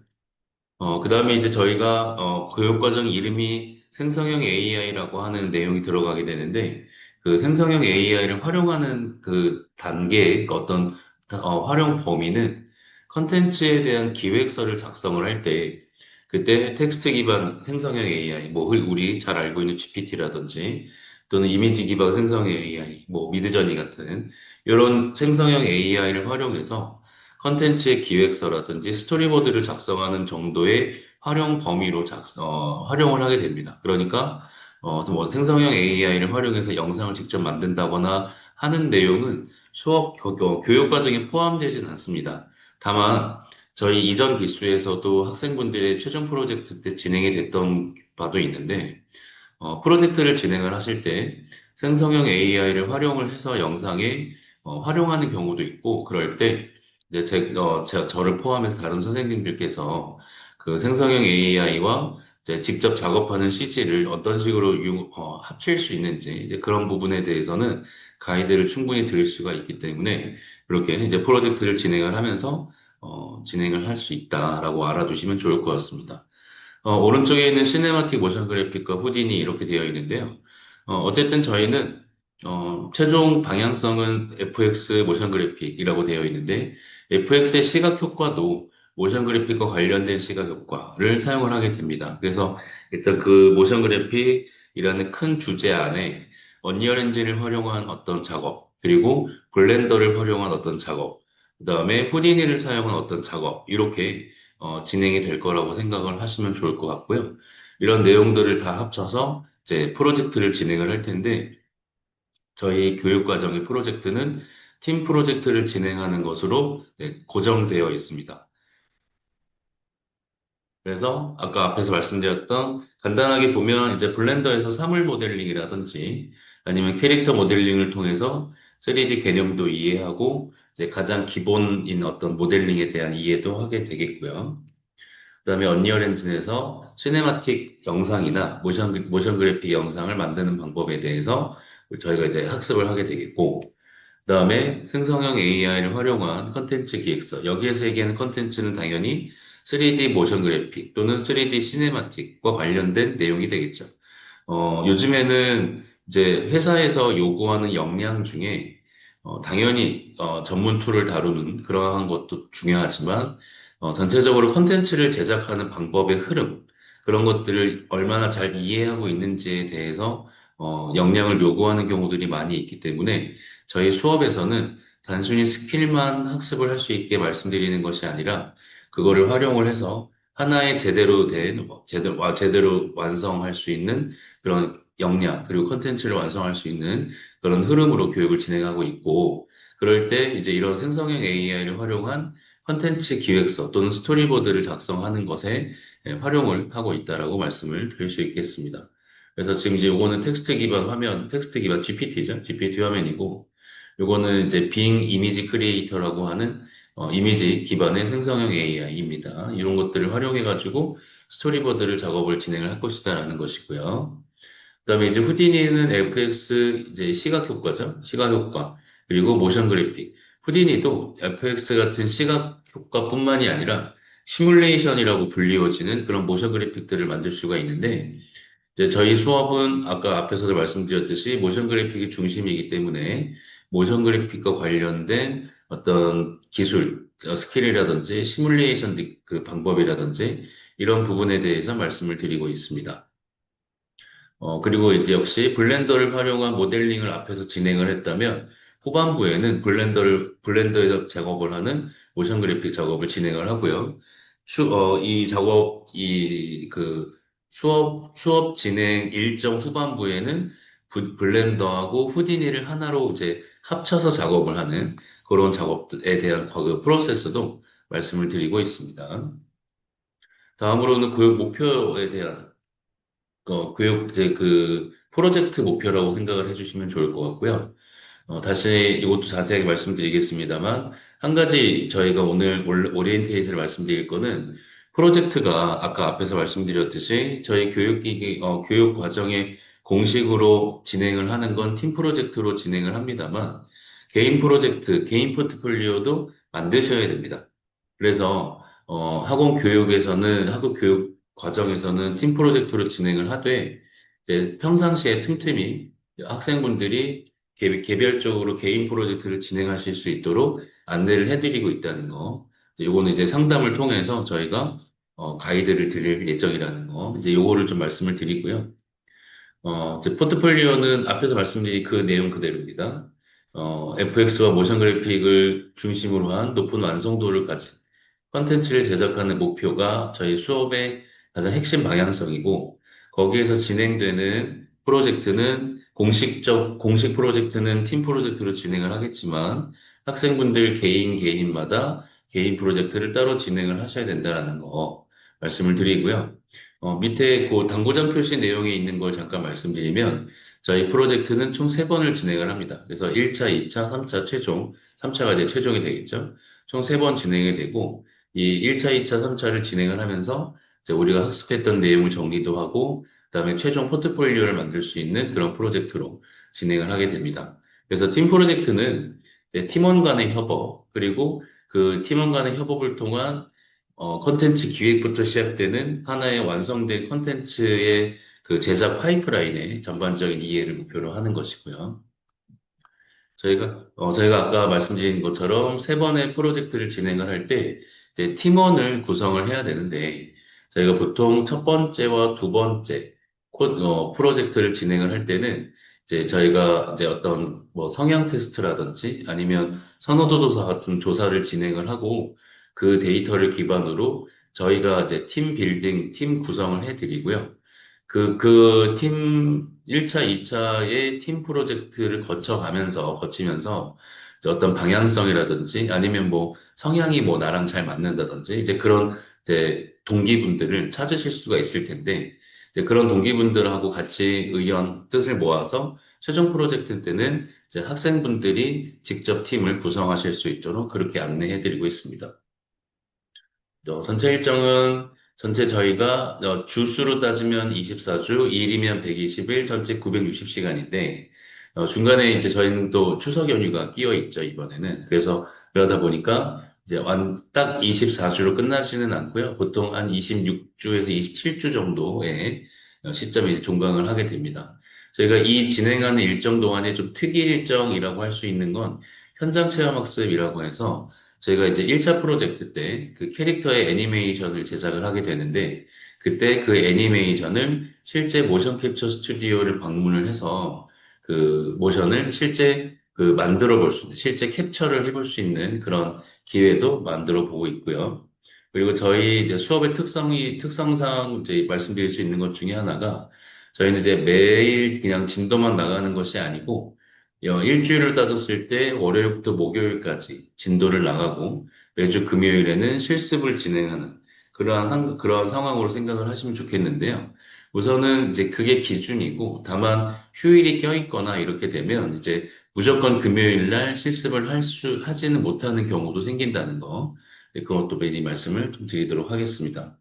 Speaker 2: 그 다음에 이제 저희가, 교육과정 이름이 생성형 AI라고 하는 내용이 들어가게 되는데, 그 생성형 AI를 활용하는 그 단계의 그 어떤, 활용 범위는 컨텐츠에 대한 기획서를 작성을 할 때, 그때 텍스트 기반 생성형 AI, 뭐, 우리 잘 알고 있는 GPT라든지, 또는 이미지 기반 생성형 AI, 뭐, 미드저니 같은, 이런 생성형 AI를 활용해서 컨텐츠의 기획서라든지 스토리보드를 작성하는 정도의 활용 범위로 활용을 하게 됩니다. 그러니까 뭐 생성형 AI를 활용해서 영상을 직접 만든다거나 하는 내용은 교육 과정에 포함되진 않습니다. 다만 저희 이전 기수에서도 학생분들의 최종 프로젝트 때 진행이 됐던 바도 있는데 프로젝트를 진행을 하실 때 생성형 AI를 활용을 해서 영상에 활용하는 경우도 있고, 그럴 때 이제 저를 포함해서 다른 선생님들께서 그 생성형 AI와 이제 직접 작업하는 CG를 어떤 식으로 합칠 수 있는지 이제 그런 부분에 대해서는 가이드를 충분히 드릴 수가 있기 때문에 그렇게 이제 프로젝트를 진행을 하면서 진행을 할 수 있다라고 알아두시면 좋을 것 같습니다. 오른쪽에 있는 시네마틱 모션 그래픽과 후디니 이렇게 되어 있는데요. 어쨌든 저희는 최종 방향성은 FX 모션 그래픽이라고 되어 있는데 FX의 시각 효과도 모션 그래픽과 관련된 시각 효과를 사용을 하게 됩니다. 그래서 일단 그 모션 그래픽이라는 큰 주제 안에 언리얼 엔진을 활용한 어떤 작업, 그리고 블렌더를 활용한 어떤 작업, 그다음에 후디니를 사용한 어떤 작업, 이렇게 진행이 될 거라고 생각을 하시면 좋을 것 같고요. 이런 내용들을 다 합쳐서 이제 프로젝트를 진행을 할 텐데, 저희 교육과정의 프로젝트는 팀 프로젝트를 진행하는 것으로 네, 고정되어 있습니다. 그래서 아까 앞에서 말씀드렸던 간단하게 보면 이제 블렌더에서 사물 모델링이라든지 아니면 캐릭터 모델링을 통해서 3D 개념도 이해하고 이제 가장 기본인 어떤 모델링에 대한 이해도 하게 되겠고요. 그다음에 언리얼 엔진에서 시네마틱 영상이나 모션 그래픽 영상을 만드는 방법에 대해서 저희가 이제 학습을 하게 되겠고, 그다음에 생성형 AI를 활용한 컨텐츠 기획서. 여기에서 얘기하는 컨텐츠는 당연히 3D 모션 그래픽 또는 3D 시네마틱과 관련된 내용이 되겠죠. 요즘에는 이제 회사에서 요구하는 역량 중에 당연히 전문 툴을 다루는 그러한 것도 중요하지만 전체적으로 콘텐츠를 제작하는 방법의 흐름 그런 것들을 얼마나 잘 이해하고 있는지에 대해서 역량을 요구하는 경우들이 많이 있기 때문에 저희 수업에서는 단순히 스킬만 학습을 할 수 있게 말씀드리는 것이 아니라 그거를 활용을 해서 하나의 제대로 된 제대로 완성할 수 있는 그런 역량, 그리고 컨텐츠를 완성할 수 있는 그런 흐름으로 교육을 진행하고 있고, 그럴 때 이제 이런 생성형 AI를 활용한 컨텐츠 기획서 또는 스토리보드를 작성하는 것에 활용을 하고 있다라고 말씀을 드릴 수 있겠습니다. 그래서 지금 이제 요거는 텍스트 기반 화면, 텍스트 기반 GPT죠. GPT 화면이고, 요거는 이제 빙 이미지 크리에이터라고 하는 이미지 기반의 생성형 AI입니다. 이런 것들을 활용해가지고 스토리보드를 작업을 진행을 할 것이다라는 것이고요. 그다음에 이제 후디니는 FX 이제 시각 효과죠. 시각 효과. 그리고 모션 그래픽. 후디니도 FX 같은 시각 효과뿐만이 아니라 시뮬레이션이라고 불리워지는 그런 모션 그래픽들을 만들 수가 있는데 이제 저희 수업은 아까 앞에서도 말씀드렸듯이 모션 그래픽이 중심이기 때문에 모션 그래픽과 관련된 어떤 기술, 스킬이라든지 시뮬레이션 그 방법이라든지 이런 부분에 대해서 말씀을 드리고 있습니다. 그리고 이제 역시 블렌더를 활용한 모델링을 앞에서 진행을 했다면 후반부에는 블렌더에서 작업을 하는 모션 그래픽 작업을 진행을 하고요. 이 작업, 수업 진행 일정 후반부에는 블렌더하고 후디니를 하나로 이제 합쳐서 작업을 하는 그런 작업에 대한 그 프로세스도 말씀을 드리고 있습니다. 다음으로는 교육 목표에 대한 교육, 이제 그, 프로젝트 목표라고 생각을 해주시면 좋을 것 같고요. 다시 이것도 자세하게 말씀드리겠습니다만, 한 가지 저희가 오늘 오리엔테이션을 말씀드릴 거는, 프로젝트가 아까 앞에서 말씀드렸듯이, 저희 교육 과정의 공식으로 진행을 하는 건 팀 프로젝트로 진행을 합니다만, 개인 프로젝트, 개인 포트폴리오도 만드셔야 됩니다. 그래서, 학업 교육 과정에서는 팀 프로젝트로 진행을 하되, 이제 평상시에 틈틈이 학생분들이 개별적으로 개인 프로젝트를 진행하실 수 있도록 안내를 해드리고 있다는 거. 요거는 이제 상담을 통해서 저희가 가이드를 드릴 예정이라는 거. 이제 요거를 좀 말씀을 드리고요. 이제 포트폴리오는 앞에서 말씀드린 그 내용 그대로입니다. FX와 모션 그래픽을 중심으로 한 높은 완성도를 가진 컨텐츠를 제작하는 목표가 저희 수업의 가장 핵심 방향성이고, 거기에서 진행되는 프로젝트는 공식 프로젝트는 팀 프로젝트로 진행을 하겠지만, 학생분들 개인마다 개인 프로젝트를 따로 진행을 하셔야 된다라는 거 말씀을 드리고요. 밑에 그 당구장 표시 내용에 있는 걸 잠깐 말씀드리면, 저희 프로젝트는 총 3번을 진행을 합니다. 그래서 1차, 2차, 3차 최종, 3차가 이제 최종이 되겠죠. 총 3번 진행이 되고, 이 1차, 2차, 3차를 진행을 하면서 이제 우리가 학습했던 내용을 정리도 하고, 그다음에 최종 포트폴리오를 만들 수 있는 그런 프로젝트로 진행을 하게 됩니다. 그래서 팀 프로젝트는 이제 팀원 간의 협업, 그리고 그 팀원 간의 협업을 통한 컨텐츠 기획부터 시작되는 하나의 완성된 컨텐츠의 그 제작 파이프라인의 전반적인 이해를 목표로 하는 것이고요. 저희가 아까 말씀드린 것처럼 3번의 프로젝트를 진행을 할 때, 이제 팀원을 구성을 해야 되는데, 저희가 보통 첫 번째와 두 번째 프로젝트를 진행을 할 때는, 이제 저희가 이제 어떤 뭐 성향 테스트라든지 아니면 선호도 조사 같은 조사를 진행을 하고, 그 데이터를 기반으로 저희가 이제 팀 빌딩, 팀 구성을 해드리고요. 그 팀 1차, 2차의 팀 프로젝트를 거치면서 이제 어떤 방향성이라든지 아니면 뭐 성향이 뭐 나랑 잘 맞는다든지 이제 그런 이제 동기분들을 찾으실 수가 있을 텐데, 이제 그런 동기분들하고 같이 의견, 뜻을 모아서 최종 프로젝트 때는 이제 학생분들이 직접 팀을 구성하실 수 있도록 그렇게 안내해드리고 있습니다. 전체 일정은 전체 저희가 주수로 따지면 24주, 일이면 120일, 전체 960시간인데 중간에 이제 저희는 또 추석 연휴가 끼어 있죠, 이번에는. 그래서 그러다 보니까 이제 딱 24주로 끝나지는 않고요. 보통 한 26주에서 27주 정도의 시점에 이제 종강을 하게 됩니다. 저희가 이 진행하는 일정 동안에 좀 특이 일정이라고 할 수 있는 건 현장 체험 학습이라고 해서 저희가 이제 1차 프로젝트 때 그 캐릭터의 애니메이션을 제작을 하게 되는데, 그때 그 애니메이션을 실제 모션 캡처 스튜디오를 방문을 해서 그 모션을 실제 그 만들어 볼 수 있는, 실제 캡처를 해볼 수 있는 그런 기회도 만들어 보고 있고요. 그리고 저희 이제 수업의 특성상 이제 말씀드릴 수 있는 것 중에 하나가 저희는 이제 매일 그냥 진도만 나가는 것이 아니고 일주일을 따졌을 때 월요일부터 목요일까지 진도를 나가고 매주 금요일에는 실습을 진행하는 그러한 상황으로 생각을 하시면 좋겠는데요. 우선은 이제 그게 기준이고 다만 휴일이 껴있거나 이렇게 되면 이제 무조건 금요일 날 실습을 하지는 못하는 경우도 생긴다는 거. 네, 그것도 미리 말씀을 좀 드리도록 하겠습니다.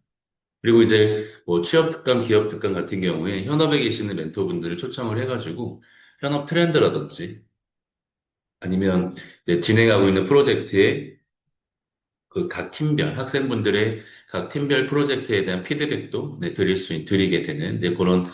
Speaker 2: 그리고 이제 뭐 취업 특강, 기업 특강 같은 경우에 현업에 계시는 멘토분들을 초청을 해가지고 현업 트렌드라든지 아니면 이제 진행하고 있는 프로젝트의 그 각 팀별 학생분들의 각 팀별 프로젝트에 대한 피드백도 드리게 되는 그런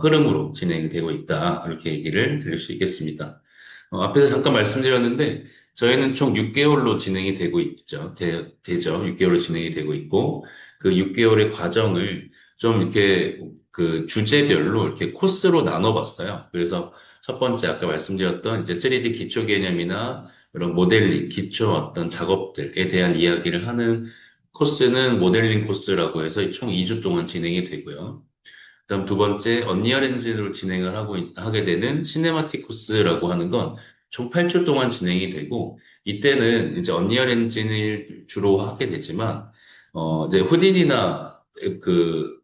Speaker 2: 흐름으로 진행이 되고 있다. 이렇게 얘기를 드릴 수 있겠습니다. 앞에서 잠깐 말씀드렸는데 저희는 총 6개월로 진행이 되고 있죠. 되죠. 6개월로 진행이 되고 있고 그 6개월의 과정을 좀 이렇게 그 주제별로 이렇게 코스로 나눠봤어요. 그래서 첫 번째 아까 말씀드렸던 이제 3D 기초 개념이나 이런 모델링, 기초 어떤 작업들에 대한 이야기를 하는 코스는 모델링 코스라고 해서 총 2주 동안 진행이 되고요. 그다음 두 번째 언리얼 엔진으로 진행을 하게 되는 시네마틱 코스라고 하는 건 총 8주 동안 진행이 되고 이때는 이제 언리얼 엔진을 주로 하게 되지만 이제 후딘이나 그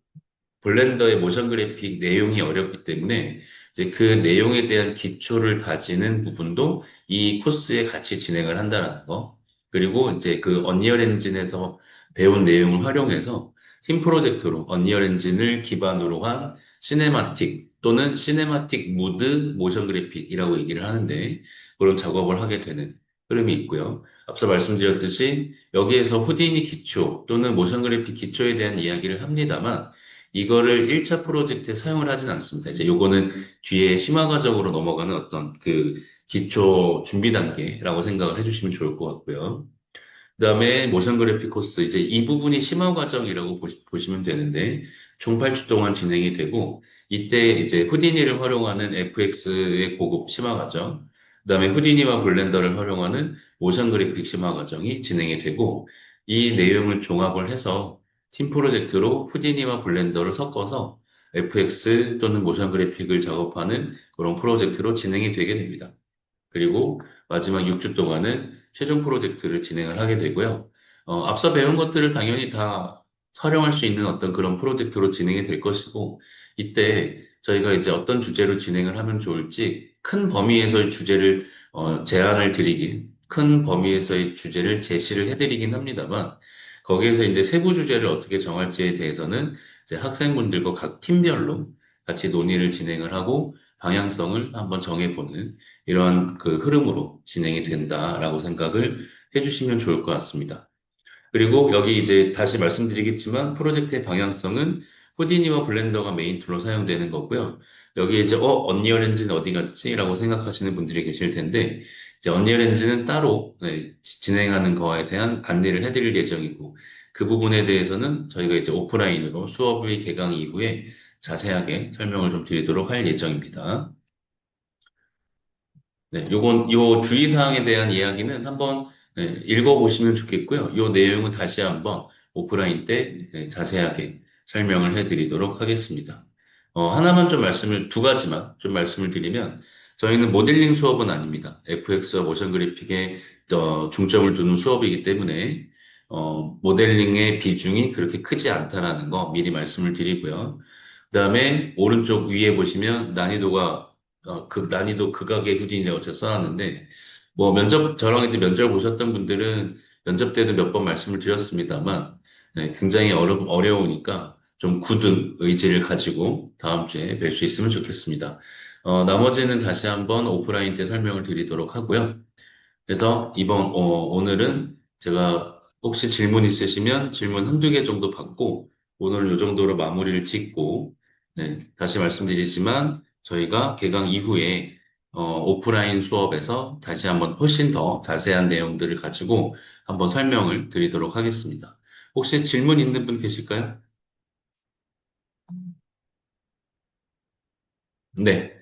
Speaker 2: 블렌더의 모션 그래픽 내용이 어렵기 때문에 이제 그 내용에 대한 기초를 다지는 부분도 이 코스에 같이 진행을 한다라는 거. 그리고 이제 그 언리얼 엔진에서 배운 내용을 활용해서 팀 프로젝트로 언리얼 엔진을 기반으로 한 시네마틱 또는 시네마틱 무드 모션 그래픽이라고 얘기를 하는데 그런 작업을 하게 되는 흐름이 있고요. 앞서 말씀드렸듯이 여기에서 후디니 기초 또는 모션 그래픽 기초에 대한 이야기를 합니다만 이거를 1차 프로젝트에 사용을 하진 않습니다. 이제 요거는 뒤에 심화 과정으로 넘어가는 어떤 그 기초 준비 단계라고 생각을 해주시면 좋을 것 같고요. 그다음에 모션 그래픽 코스 이제 이 부분이 심화 과정이라고 보시면 되는데 총 8주 동안 진행이 되고 이때 이제 후디니를 활용하는 FX의 고급 심화 과정, 그다음에 후디니와 블렌더를 활용하는 모션 그래픽 심화 과정이 진행이 되고 이 내용을 종합을 해서 팀 프로젝트로 후디니와 블렌더를 섞어서 FX 또는 모션 그래픽을 작업하는 그런 프로젝트로 진행이 되게 됩니다. 그리고 마지막 6주 동안은 최종 프로젝트를 진행을 하게 되고요. 앞서 배운 것들을 당연히 다 활용할 수 있는 어떤 그런 프로젝트로 진행이 될 것이고, 이때 저희가 이제 어떤 주제로 진행을 하면 좋을지 큰 범위에서의 주제를, 제안을 드리긴, 큰 범위에서의 주제를 제시를 해드리긴 합니다만, 거기에서 이제 세부 주제를 어떻게 정할지에 대해서는 이제 학생분들과 각 팀별로 같이 논의를 진행을 하고 방향성을 한번 정해보는 이러한 그 흐름으로 진행이 된다라고 생각을 해주시면 좋을 것 같습니다. 그리고 여기 이제 다시 말씀드리겠지만 프로젝트의 방향성은 후디니와 블렌더가 메인 툴로 사용되는 거고요. 여기 이제 언리얼 엔진 어디 갔지? 라고 생각하시는 분들이 계실 텐데 이제 언리얼 엔진은 따로 진행하는 거에 대한 안내를 해드릴 예정이고 그 부분에 대해서는 저희가 이제 오프라인으로 수업의 개강 이후에 자세하게 설명을 좀 드리도록 할 예정입니다. 네, 요 주의사항에 대한 이야기는 한번 읽어보시면 좋겠고요. 요 내용은 다시 한번 오프라인 때 자세하게 설명을 해드리도록 하겠습니다. 하나만 좀 두 가지만 좀 말씀을 드리면, 저희는 모델링 수업은 아닙니다. FX와 모션 그래픽에 중점을 두는 수업이기 때문에, 모델링의 비중이 그렇게 크지 않다라는 거 미리 말씀을 드리고요. 그다음에 오른쪽 위에 보시면 난이도 극악의 후진이라고 제가 써놨는데 뭐 저랑 이제 면접 보셨던 분들은 면접 때도 몇 번 말씀을 드렸습니다만 네, 굉장히 어려우니까 좀 굳은 의지를 가지고 다음 주에 뵐 수 있으면 좋겠습니다. 나머지는 다시 한번 오프라인 때 설명을 드리도록 하고요. 그래서 오늘은 제가 혹시 질문 있으시면 질문 한두 개 정도 받고 오늘 이 정도로 마무리를 짓고, 네, 다시 말씀드리지만 저희가 개강 이후에 오프라인 수업에서 다시 한번 훨씬 더 자세한 내용들을 가지고 한번 설명을 드리도록 하겠습니다. 혹시 질문 있는 분 계실까요? 네.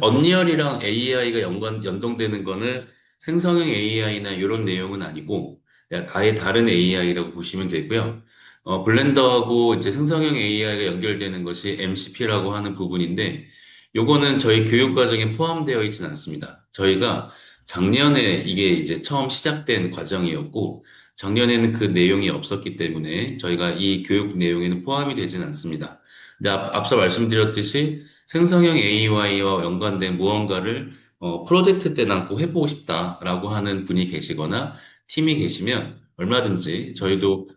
Speaker 2: 언리얼이랑 AI가 연동되는 거는 생성형 AI나 이런 내용은 아니고, 아예 다른 AI라고 보시면 되고요. 블렌더하고 이제 생성형 AI가 연결되는 것이 MCP라고 하는 부분인데, 요거는 저희 교육 과정에 포함되어 있지는 않습니다. 저희가 작년에 이게 이제 처음 시작된 과정이었고, 작년에는 그 내용이 없었기 때문에 저희가 이 교육 내용에는 포함이 되지는 않습니다. 근데 앞서 말씀드렸듯이 생성형 AI와 연관된 무언가를 프로젝트 때 난 꼭 해보고 싶다라고 하는 분이 계시거나 팀이 계시면 얼마든지 저희도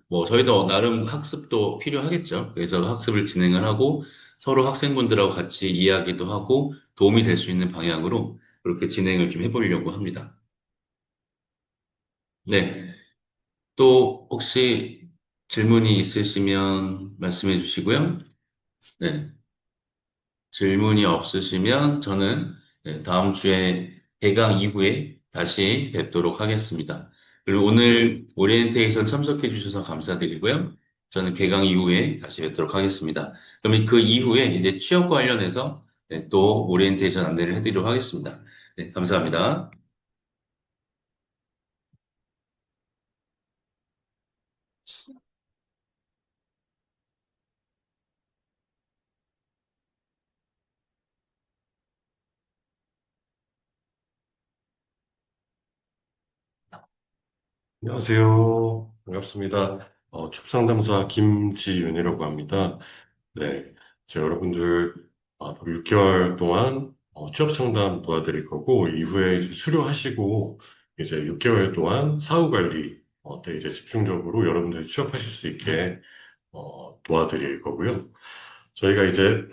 Speaker 2: 나름 학습도 필요하겠죠. 그래서 학습을 진행을 하고 서로 학생분들하고 같이 이야기도 하고 도움이 될 수 있는 방향으로 그렇게 진행을 좀 해보려고 합니다. 네. 또 혹시 질문이 있으시면 말씀해 주시고요. 네. 질문이 없으시면 저는 네, 다음 주에 개강 이후에 다시 뵙도록 하겠습니다. 그리고 오늘 오리엔테이션 참석해 주셔서 감사드리고요. 저는 개강 이후에 다시 뵙도록 하겠습니다. 그러면 그 이후에 이제 취업 관련해서 네, 또 오리엔테이션 안내를 해드리도록 하겠습니다. 네, 감사합니다.
Speaker 3: 안녕하세요. 반갑습니다. 축상담사 김지윤이라고 합니다. 네. 제가 여러분들 앞으로 6개월 동안 취업 상담 도와드릴 거고, 이후에 이제 수료하시고, 이제 6개월 동안 사후 관리, 때 이제 집중적으로 여러분들이 취업하실 수 있게 도와드릴 거고요. 저희가 이제,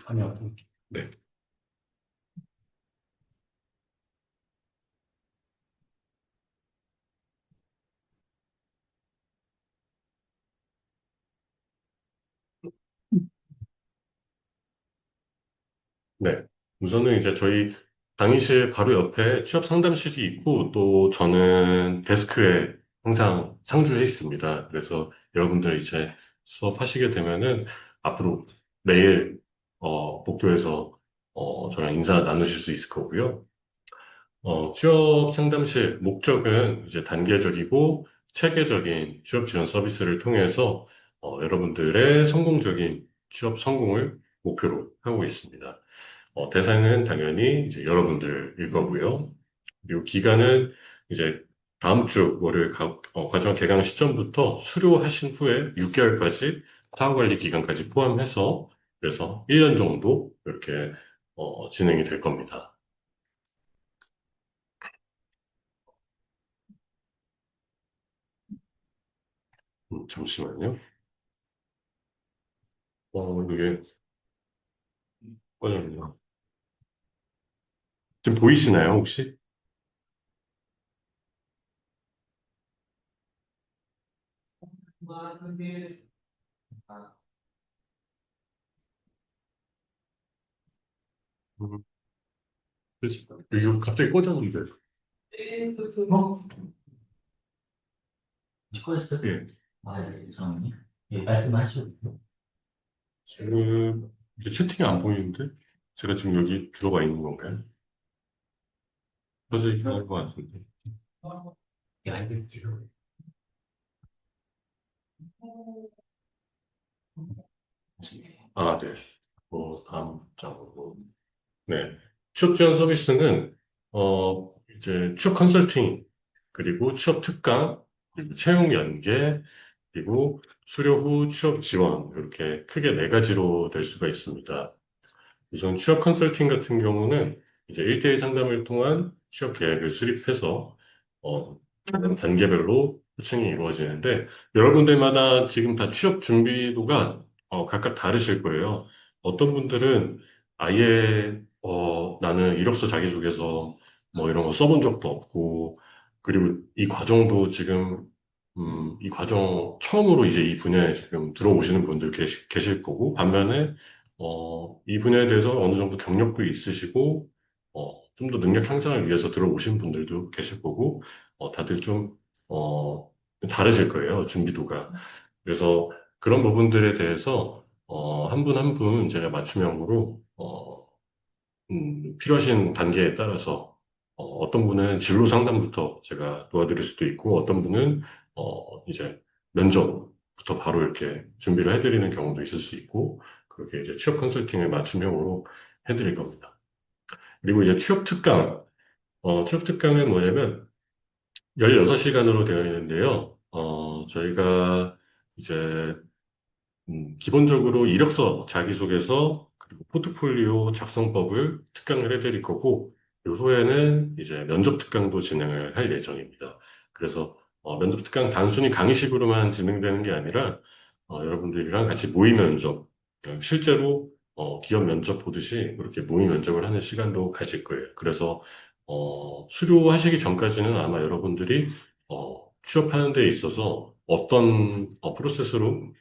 Speaker 3: 하면, 네. 네. 우선은 이제 저희 강의실 바로 옆에 취업 상담실이 있고, 또 저는 데스크에 항상 상주해 있습니다. 그래서 여러분들 이제 수업하시게 되면은 앞으로 매일, 복도에서, 저랑 인사 나누실 수 있을 거고요. 취업 상담실 목적은 이제 단계적이고 체계적인 취업 지원 서비스를 통해서, 여러분들의 성공적인 취업 성공을 목표로 하고 있습니다. 대상은 당연히 이제 여러분들일 거고요. 그리고 기간은 이제 다음 주 월요일 과정 개강 시점부터 수료하신 후에 6개월까지 사후관리 기간까지 포함해서 그래서 1년 정도 이렇게 진행이 될 겁니다. 잠시만요. 이게 꺼졌네요. 지금 보이시나요, 혹시? 음, 이거 갑자기 꺼졌는데. 어?
Speaker 1: 꺼졌어요?
Speaker 3: 예.
Speaker 1: 아, 예, 잠깐만요. 예, 말씀하시죠.
Speaker 3: 지금 이게 채팅이 안 보이는데? 제가 지금 여기 들어가 있는 건가요? 꺼져 있는 것 같은데.
Speaker 1: 예, 알겠죠.
Speaker 3: 아, 네. 다음 장으로. 네. 취업 지원 서비스는, 이제 취업 컨설팅, 그리고 취업 특강, 그리고 채용 연계, 그리고 수료 후 취업 지원, 이렇게 크게 네 가지로 될 수가 있습니다. 우선 취업 컨설팅 같은 경우는 이제 1대1 상담을 통한 취업 계획을 수립해서 다른 단계별로 코칭이 이루어지는데 여러분들마다 지금 다 취업 준비도가 각각 다르실 거예요. 어떤 분들은 아예 나는 이력서 자기소개서 뭐 이런 거 써본 적도 없고 그리고 이 과정도 지금 이 과정 처음으로 이제 이 분야에 지금 들어오시는 분들 계실 거고 반면에 이 분야에 대해서 어느 정도 경력도 있으시고, 좀 더 능력 향상을 위해서 들어오신 분들도 계실 거고, 다들 좀, 어, 다르실 거예요, 준비도가. 그래서 그런 부분들에 대해서, 한 분 한 분 제가 맞춤형으로, 필요하신 단계에 따라서, 떤 분은 진로 상담부터 제가 도와드릴 수도 있고, 어떤 분은, 이제 면접부터 바로 이렇게 준비를 해드리는 경우도 있을 수 있고, 그렇게 이제 취업 컨설팅을 맞춤형으로 해드릴 겁니다. 그리고 이제 취업 특강은 뭐냐면 16시간으로 되어 있는데요. 저희가 이제 기본적으로 이력서 자기소개서 그리고 포트폴리오 작성법을 특강을 해드릴 거고 그 후에는 이제 면접 특강도 진행을 할 예정입니다. 그래서 면접 특강 단순히 강의식으로만 진행되는 게 아니라 여러분들이랑 같이 모의 면접 실제로 기업 면접 보듯이 그렇게 모의 면접을 하는 시간도 가질 거예요. 그래서 수료하시기 전까지는 아마 여러분들이 취업하는 데 있어서 어떤 프로세스로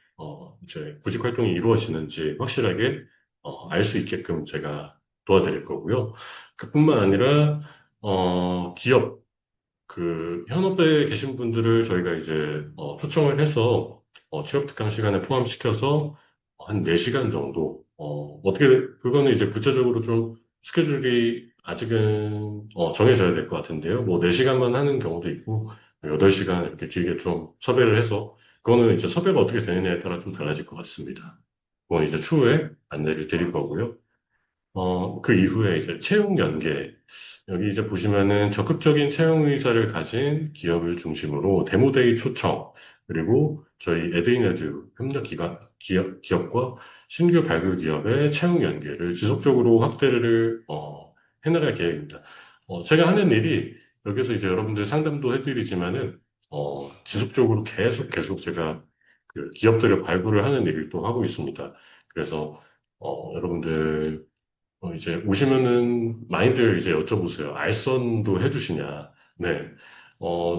Speaker 3: 이제 구직 활동이 이루어지는지 확실하게 알 수 있게끔 제가 도와드릴 거고요. 그뿐만 아니라 기업 그 현업에 계신 분들을 저희가 이제 초청을 해서 취업 특강 시간에 포함시켜서 한 4시간 정도 어떻게 그거는 이제 구체적으로 좀 스케줄이 아직은 정해져야 될 것 같은데요. 뭐 4시간만 하는 경우도 있고 8시간 이렇게 길게 좀 섭외를 해서 그거는 이제 섭외가 어떻게 되느냐에 따라 좀 달라질 것 같습니다. 그건 이제 추후에 안내를 드릴 거고요. 그 이후에 이제 채용 연계. 여기 이제 보시면은 적극적인 채용 의사를 가진 기업을 중심으로 데모데이 초청, 그리고 저희 에드인에드 기업과 신규 발굴 기업의 채용 연계를 지속적으로 확대를 해나갈 계획입니다. 제가 하는 일이 여기서 이제 여러분들 상담도 해드리지만은 지속적으로 계속 제가 그 기업들을 발굴을 하는 일을 또 하고 있습니다. 그래서 여러분들 이제 오시면은 많이들 이제 여쭤보세요. 알선도 해주시냐? 네.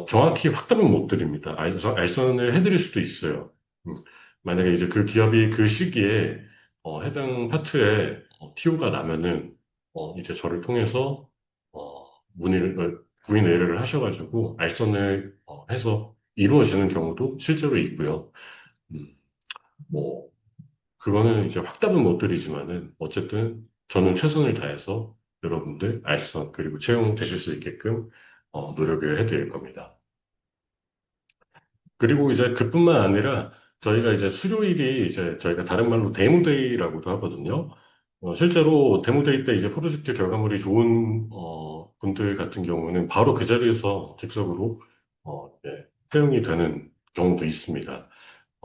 Speaker 3: 정확히 확답은 못 드립니다. 알선을 해드릴 수도 있어요. 음, 만약에 이제 그 기업이 그 시기에 해당 파트에 TO가 나면은 이제 저를 통해서 구인 의뢰를 하셔가지고 알선을 해서 이루어지는 경우도 실제로 있고요. 음, 뭐 그거는 이제 확답은 못 드리지만은 어쨌든 저는 최선을 다해서 여러분들 알선 그리고 채용되실 수 있게끔 노력을 해드릴 겁니다. 그리고 이제 그뿐만 아니라 저희가 이제 수료일이 이제 저희가 다른 말로 데모데이라고도 하거든요. 실제로 데모데이 때 이제 프로젝트 결과물이 좋은 분들 같은 경우는 바로 그 자리에서 즉석으로 채용이 되는 경우도 있습니다.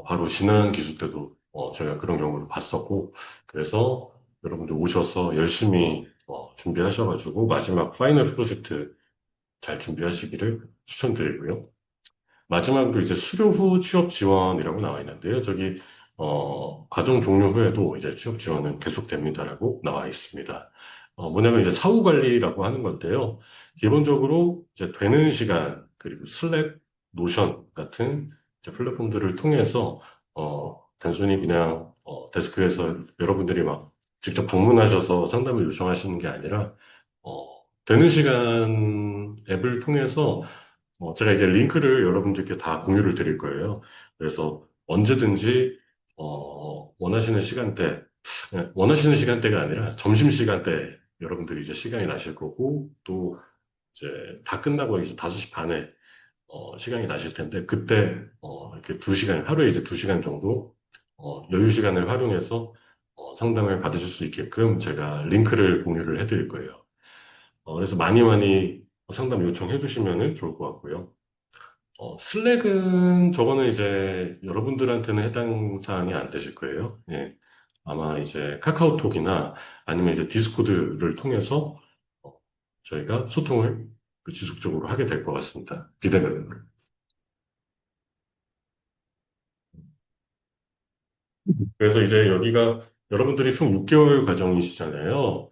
Speaker 3: 바로 지난 기수 때도 제가 그런 경우를 봤었고, 그래서 여러분들 오셔서 열심히 준비하셔가지고 마지막 파이널 프로젝트 잘 준비하시기를 추천드리고요. 마지막으로 이제 수료 후 취업 지원이라고 나와 있는데요. 저기 과정 종료 후에도 이제 취업 지원은 계속됩니다라고 나와 있습니다. 뭐냐면 이제 사후 관리라고 하는 건데요. 기본적으로 이제 되는 시간 그리고 슬랙, 노션 같은 이제 플랫폼들을 통해서 단순히 그냥 데스크에서 여러분들이 막 직접 방문하셔서 상담을 요청하시는 게 아니라 어, 되는 시간 앱을 통해서 제가 이제 링크를 여러분들께 다 공유를 드릴 거예요. 그래서 언제든지 원하시는 시간대, 원하시는 시간대가 아니라 점심시간대 여러분들이 이제 시간이 나실 거고 또 이제 다 끝나고 이제 5시 반에 시간이 나실 텐데 그때 이렇게 2시간, 하루에 이제 2시간 정도 여유 시간을 활용해서 상담을 받으실 수 있게끔 제가 링크를 공유를 해드릴 거예요. 그래서 많이 많이 상담 요청해 주시면 좋을 것 같고요. 슬랙은 저거는 이제 여러분들한테는 해당 사항이 안 되실 거예요. 예. 아마 이제 카카오톡이나 아니면 이제 디스코드를 통해서 어, 저희가 소통을 지속적으로 하게 될 것 같습니다. 비대면으로. 그래서 이제 여기가 여러분들이 총 6개월 과정이시잖아요.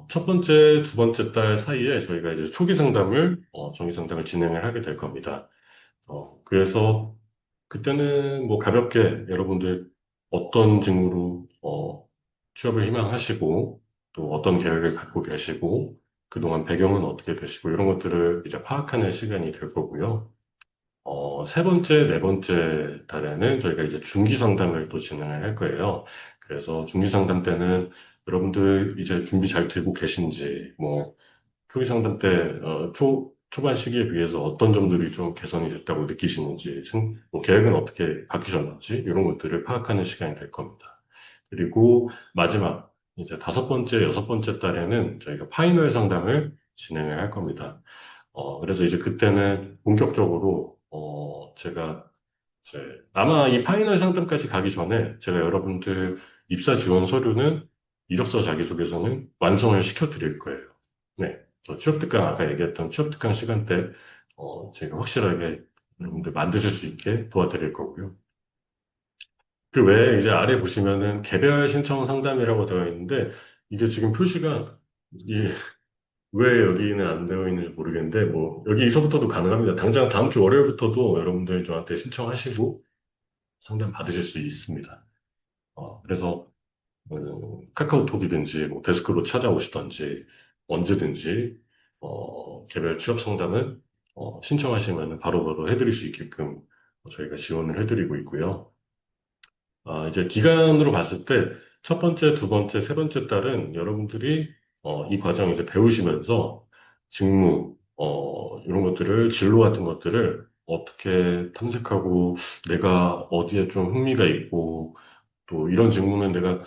Speaker 3: 첫 번째, 두 번째 달 사이에 저희가 이제 초기 상담을, 정기 상담을 진행을 하게 될 겁니다. 그래서 그때는 뭐 가볍게 여러분들 어떤 직무로 취업을 희망하시고 또 어떤 계획을 갖고 계시고 그동안 배경은 어떻게 되시고 이런 것들을 이제 파악하는 시간이 될 거고요. 세 번째, 네 번째 달에는 저희가 이제 중기 상담을 또 진행을 할 거예요. 그래서 중기 상담 때는 여러분들 이제 준비 잘 되고 계신지, 뭐, 초기 상담 때, 초반 시기에 비해서 어떤 점들이 좀 개선이 됐다고 느끼시는지, 뭐 계획은 어떻게 바뀌셨는지, 이런 것들을 파악하는 시간이 될 겁니다. 그리고 마지막, 이제 다섯 번째, 여섯 번째 달에는 저희가 파이널 상담을 진행을 할 겁니다. 그래서 이제 그때는 본격적으로, 제가 이제 아마 이 파이널 상담까지 가기 전에 제가 여러분들 입사 지원 서류는 이력서 자기소개서는 완성을 시켜드릴 거예요. 네. 취업특강, 아까 얘기했던 취업특강 시간 때, 제가 확실하게 여러분들 만드실 수 있게 도와드릴 거고요. 그 외에 이제 아래 보시면은 개별 신청 상담이라고 되어 있는데, 이게 지금 표시가, 이 왜 여기는 안 되어 있는지 모르겠는데, 뭐, 여기서부터도 가능합니다. 당장 다음 주 월요일부터도 여러분들 저한테 신청하시고 상담 받으실 수 있습니다. 그래서, 카카오톡이든지, 뭐, 데스크로 찾아오시던지, 언제든지, 개별 취업 상담은, 신청하시면 바로바로 해드릴 수 있게끔 저희가 지원을 해드리고 있고요. 이제 기간으로 봤을 때, 첫 번째, 두 번째, 세 번째 달은 여러분들이 이 과정 이제 배우시면서 직무, 이런 것들을, 진로 같은 것들을 어떻게 탐색하고 내가 어디에 좀 흥미가 있고 또 이런 직무는 내가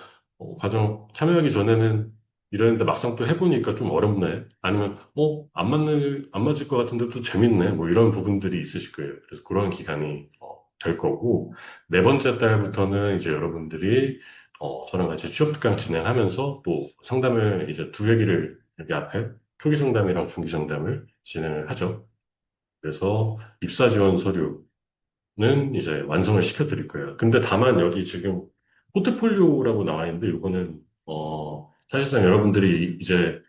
Speaker 3: 과정 참여하기 전에는 이랬는데 막상 또 해보니까 좀 어렵네. 아니면 안 맞을 것 같은데 또 재밌네. 뭐 이런 부분들이 있으실 거예요. 그래서 그런 기간이 될 거고 네 번째 달부터는 이제 여러분들이 저랑 같이 취업 특강 진행하면서 또 상담을 이제 두 회기를 여기 앞에 초기 상담이랑 중기 상담을 진행을 하죠. 그래서 입사 지원 서류 는 이제 완성을 시켜드릴 거예요. 근데 다만 여기 지금 포트폴리오라고 나와 있는데 이거는 사실상 여러분들이 이제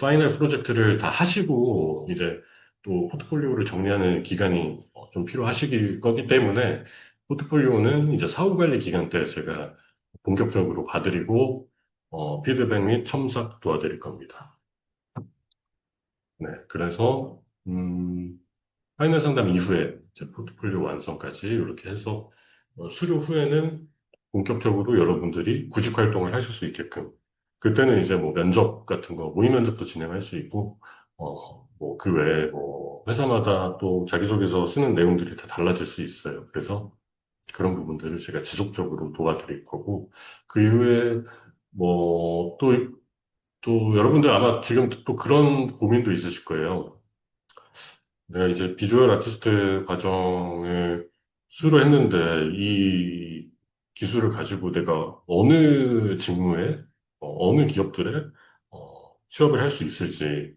Speaker 3: 파이널 프로젝트를 다 하시고 이제 또 포트폴리오를 정리하는 기간이 좀 필요하시기 거기 때문에 포트폴리오는 이제 사후관리 기간 때 제가 본격적으로 봐드리고 피드백 및 첨삭 도와드릴 겁니다. 네, 그래서 파이널 상담 이후에 이제 포트폴리오 완성까지 이렇게 해서 수료 후에는 본격적으로 여러분들이 구직 활동을 하실 수 있게끔 그때는 이제 뭐 면접 같은 거 모의 면접도 진행할 수 있고 뭐 그 외에 뭐 회사마다 또 자기소개서 쓰는 내용들이 다 달라질 수 있어요. 그래서 그런 부분들을 제가 지속적으로 도와드릴 거고 그 이후에 뭐 또 여러분들 아마 지금 또 그런 고민도 있으실 거예요. 내가 이제 비주얼 아티스트 과정을 수료했는데 이 기술을 가지고 내가 어느 직무에, 어느 기업들에 취업을 할 수 있을지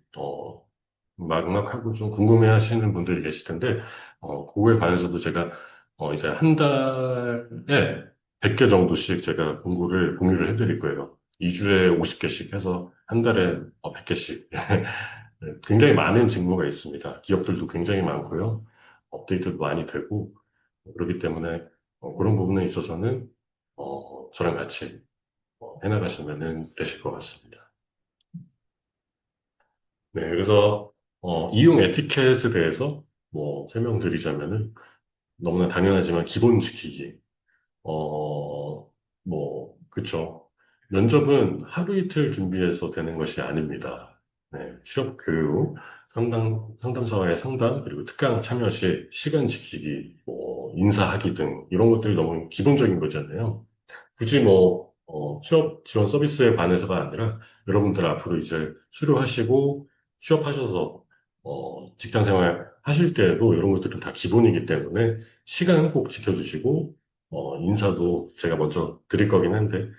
Speaker 3: 막막하고 좀 궁금해 하시는 분들이 계실 텐데 그거에 관해서도 제가 이제 한 달에 100개 정도씩 제가 공유를 해드릴 거예요. 2주에 50개씩 해서 한 달에 100개씩 네, 굉장히 많은 직무가 있습니다. 기업들도 굉장히 많고요. 업데이트도 많이 되고, 그렇기 때문에 그런 부분에 있어서는 저랑 같이 해나가시면 되실 것 같습니다. 네, 그래서 이용 에티켓에 대해서 뭐 설명드리자면은 너무나 당연하지만 기본 지키기. 그쵸. 면접은 하루 이틀 준비해서 되는 것이 아닙니다. 네, 취업 교육, 상담사와의 상담, 그리고 특강 참여 시 시간 지키기, 인사하기 등 이런 것들이 너무 기본적인 거잖아요. 굳이 뭐 취업 지원 서비스에 반해서가 아니라 여러분들 앞으로 이제 수료하시고 취업하셔서 직장 생활 하실 때에도 이런 것들은 다 기본이기 때문에 시간 꼭 지켜주시고 인사도 제가 먼저 드릴 거긴 한데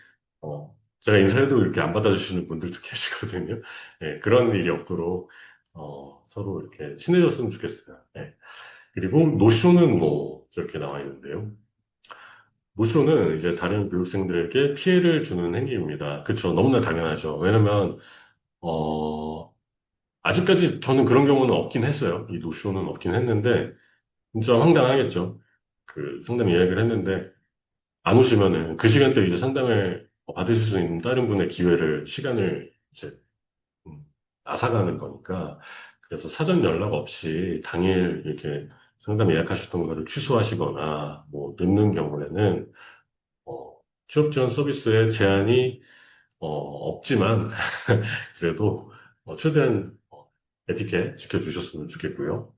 Speaker 3: 제가 인사해도 이렇게 안 받아주시는 분들도 계시거든요. 예, 그런 일이 없도록 서로 이렇게 친해졌으면 좋겠어요. 예. 그리고 노쇼는 뭐 저렇게 나와 있는데요. 노쇼는 이제 다른 교육생들에게 피해를 주는 행위입니다. 그쵸? 너무나 당연하죠. 왜냐면 아직까지 저는 그런 경우는 없긴 했어요. 이 노쇼는 없긴 했는데 진짜 황당하겠죠. 그 상담 예약을 했는데 안 오시면은 그 시간대 이제 상담을 받으실 수 있는 다른 분의 기회를 시간을 이제 음, 앗아가는 거니까 그래서 사전 연락 없이 당일 이렇게 상담 예약하셨던 거를 취소하시거나 뭐 늦는 경우에는 어, 취업 지원 서비스에 제한이 없지만 그래도 최대한 에티켓 지켜주셨으면 좋겠고요.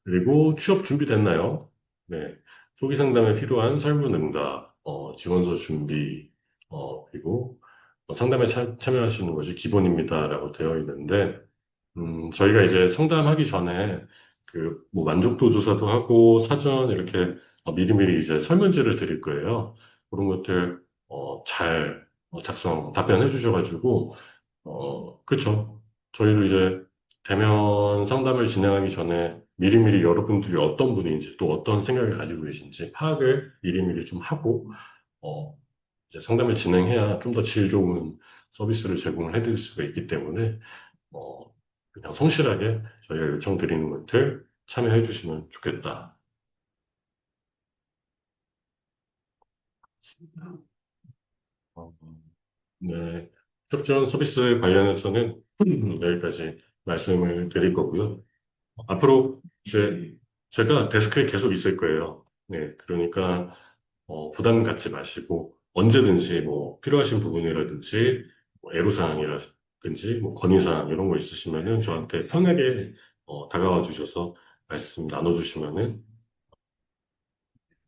Speaker 3: 그리고 취업 준비됐나요? 네. 초기 상담에 필요한 설문응답, 지원서 준비, 그리고 상담에 참여하시는 것이 기본입니다라고 되어 있는데, 저희가 이제 상담하기 전에 뭐 만족도 조사도 하고 사전 이렇게 미리미리 이제 설문지를 드릴 거예요. 그런 것들 잘 답변해 주셔가지고 그쵸. 저희도 이제 대면 상담을 진행하기 전에 미리미리 여러분들이 어떤 분인지 또 어떤 생각을 가지고 계신지 파악을 미리미리 좀 하고, 어, 이제 상담을 진행해야 좀 더 질 좋은 서비스를 제공을 해드릴 수가 있기 때문에, 그냥 성실하게 저희가 요청드리는 것들 참여해 주시면 좋겠다. 어, 네. 협전 서비스 관련해서는 여기까지 말씀을 드릴 거고요. 앞으로 이제 제가 데스크에 계속 있을 거예요. 네, 그러니까 부담 갖지 마시고 언제든지 뭐 필요하신 부분이라든지 뭐 애로사항이라든지 뭐 건의사항 이런 거 있으시면은 저한테 편하게 다가와 주셔서 말씀 나눠주시면은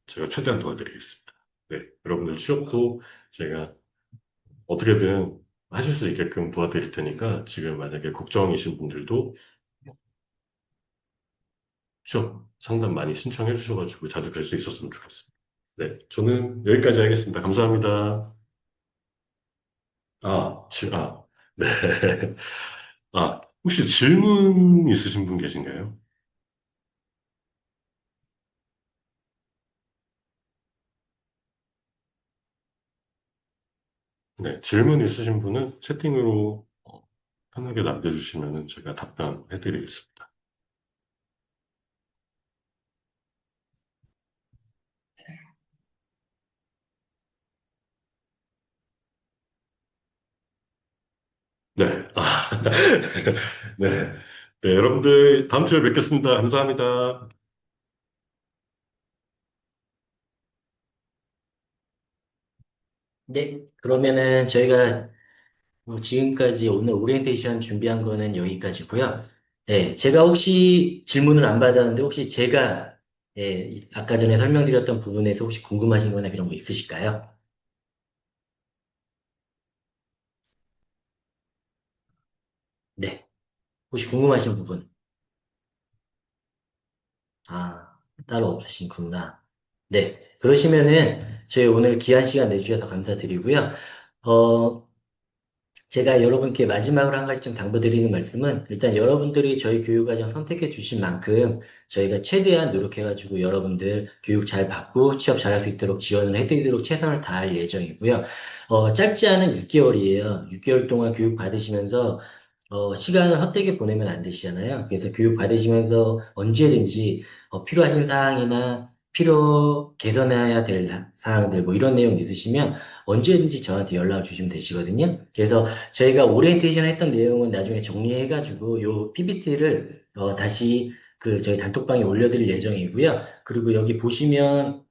Speaker 3: 제가 최대한 도와드리겠습니다. 네, 여러분들 취업도 제가 어떻게든 하실 수 있게끔 도와드릴 테니까 지금 만약에 걱정이신 분들도 취업 상담 많이 신청해 주셔가지고 자주 뵐 수 있었으면 좋겠습니다. 네, 저는 여기까지 하겠습니다. 감사합니다. 네. 혹시 질문 있으신 분 계신가요? 네, 질문 있으신 분은 채팅으로 편하게 남겨주시면 제가 답변해 드리겠습니다. 네. 네. 네, 여러분들 다음 주에 뵙겠습니다. 감사합니다.
Speaker 1: 네, 그러면은 저희가 뭐 지금까지 오늘 오리엔테이션 준비한 거는 여기까지고요. 예, 제가 혹시 질문을 안 받았는데 혹시 제가 아까 전에 설명드렸던 부분에서 혹시 궁금하신 거나 그런 거 있으실까요? 네, 혹시 궁금하신 부분? 아, 따로 없으신구나. 네, 그러시면은 저희 오늘 귀한 시간 내주셔서 감사드리고요. 어, 제가 여러분께 마지막으로 한 가지 좀 당부드리는 말씀은 일단 여러분들이 저희 교육과정 선택해 주신 만큼 저희가 최대한 노력해가지고 여러분들 교육 잘 받고 취업 잘할 수 있도록 지원을 해드리도록 최선을 다할 예정이고요. 짧지 않은 6개월이에요. 6개월 동안 교육 받으시면서 시간을 헛되게 보내면 안 되시잖아요. 그래서 교육 받으시면서 언제든지 필요하신 사항이나 개선해야 될 사항들 뭐 이런 내용 있으시면 언제든지 저한테 연락을 주시면 되시거든요. 그래서 저희가 오리엔테이션 했던 내용은 나중에 정리해가지고 요 PPT를 다시 그 저희 단톡방에 올려드릴 예정이고요. 그리고 여기 보시면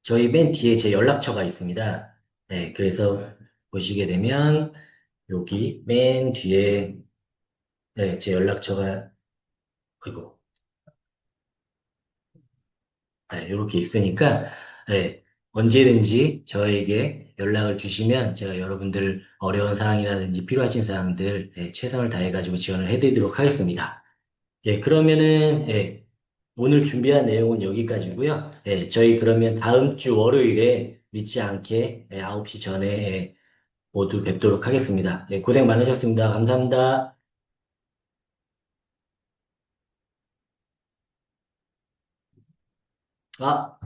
Speaker 1: 저희 맨 뒤에 제 연락처가 있습니다. 네, 그래서 보시게 되면 여기 맨 뒤에 네, 제 연락처가 이거 이렇게 있으니까 네, 언제든지 저에게 연락을 주시면 제가 여러분들 어려운 사항이라든지 필요하신 사항들 최선을 다해가지고 지원을 해드리도록 하겠습니다. 예, 그러면은 오늘 준비한 내용은 여기까지고요. 저희 그러면 다음 주 월요일에 늦지 않게 9시 전에 모두 뵙도록 하겠습니다. 고생 많으셨습니다. 감사합니다. 아,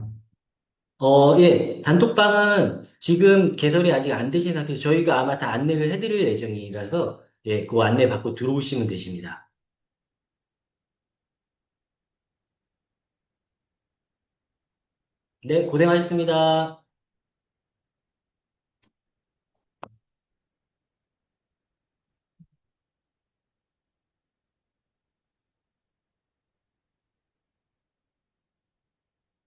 Speaker 1: 예, 단톡방은 지금 개설이 아직 안 되신 상태에서 저희가 아마 다 안내를 해드릴 예정이라서 그 안내 받고 들어오시면 되십니다. 네, 고생하셨습니다.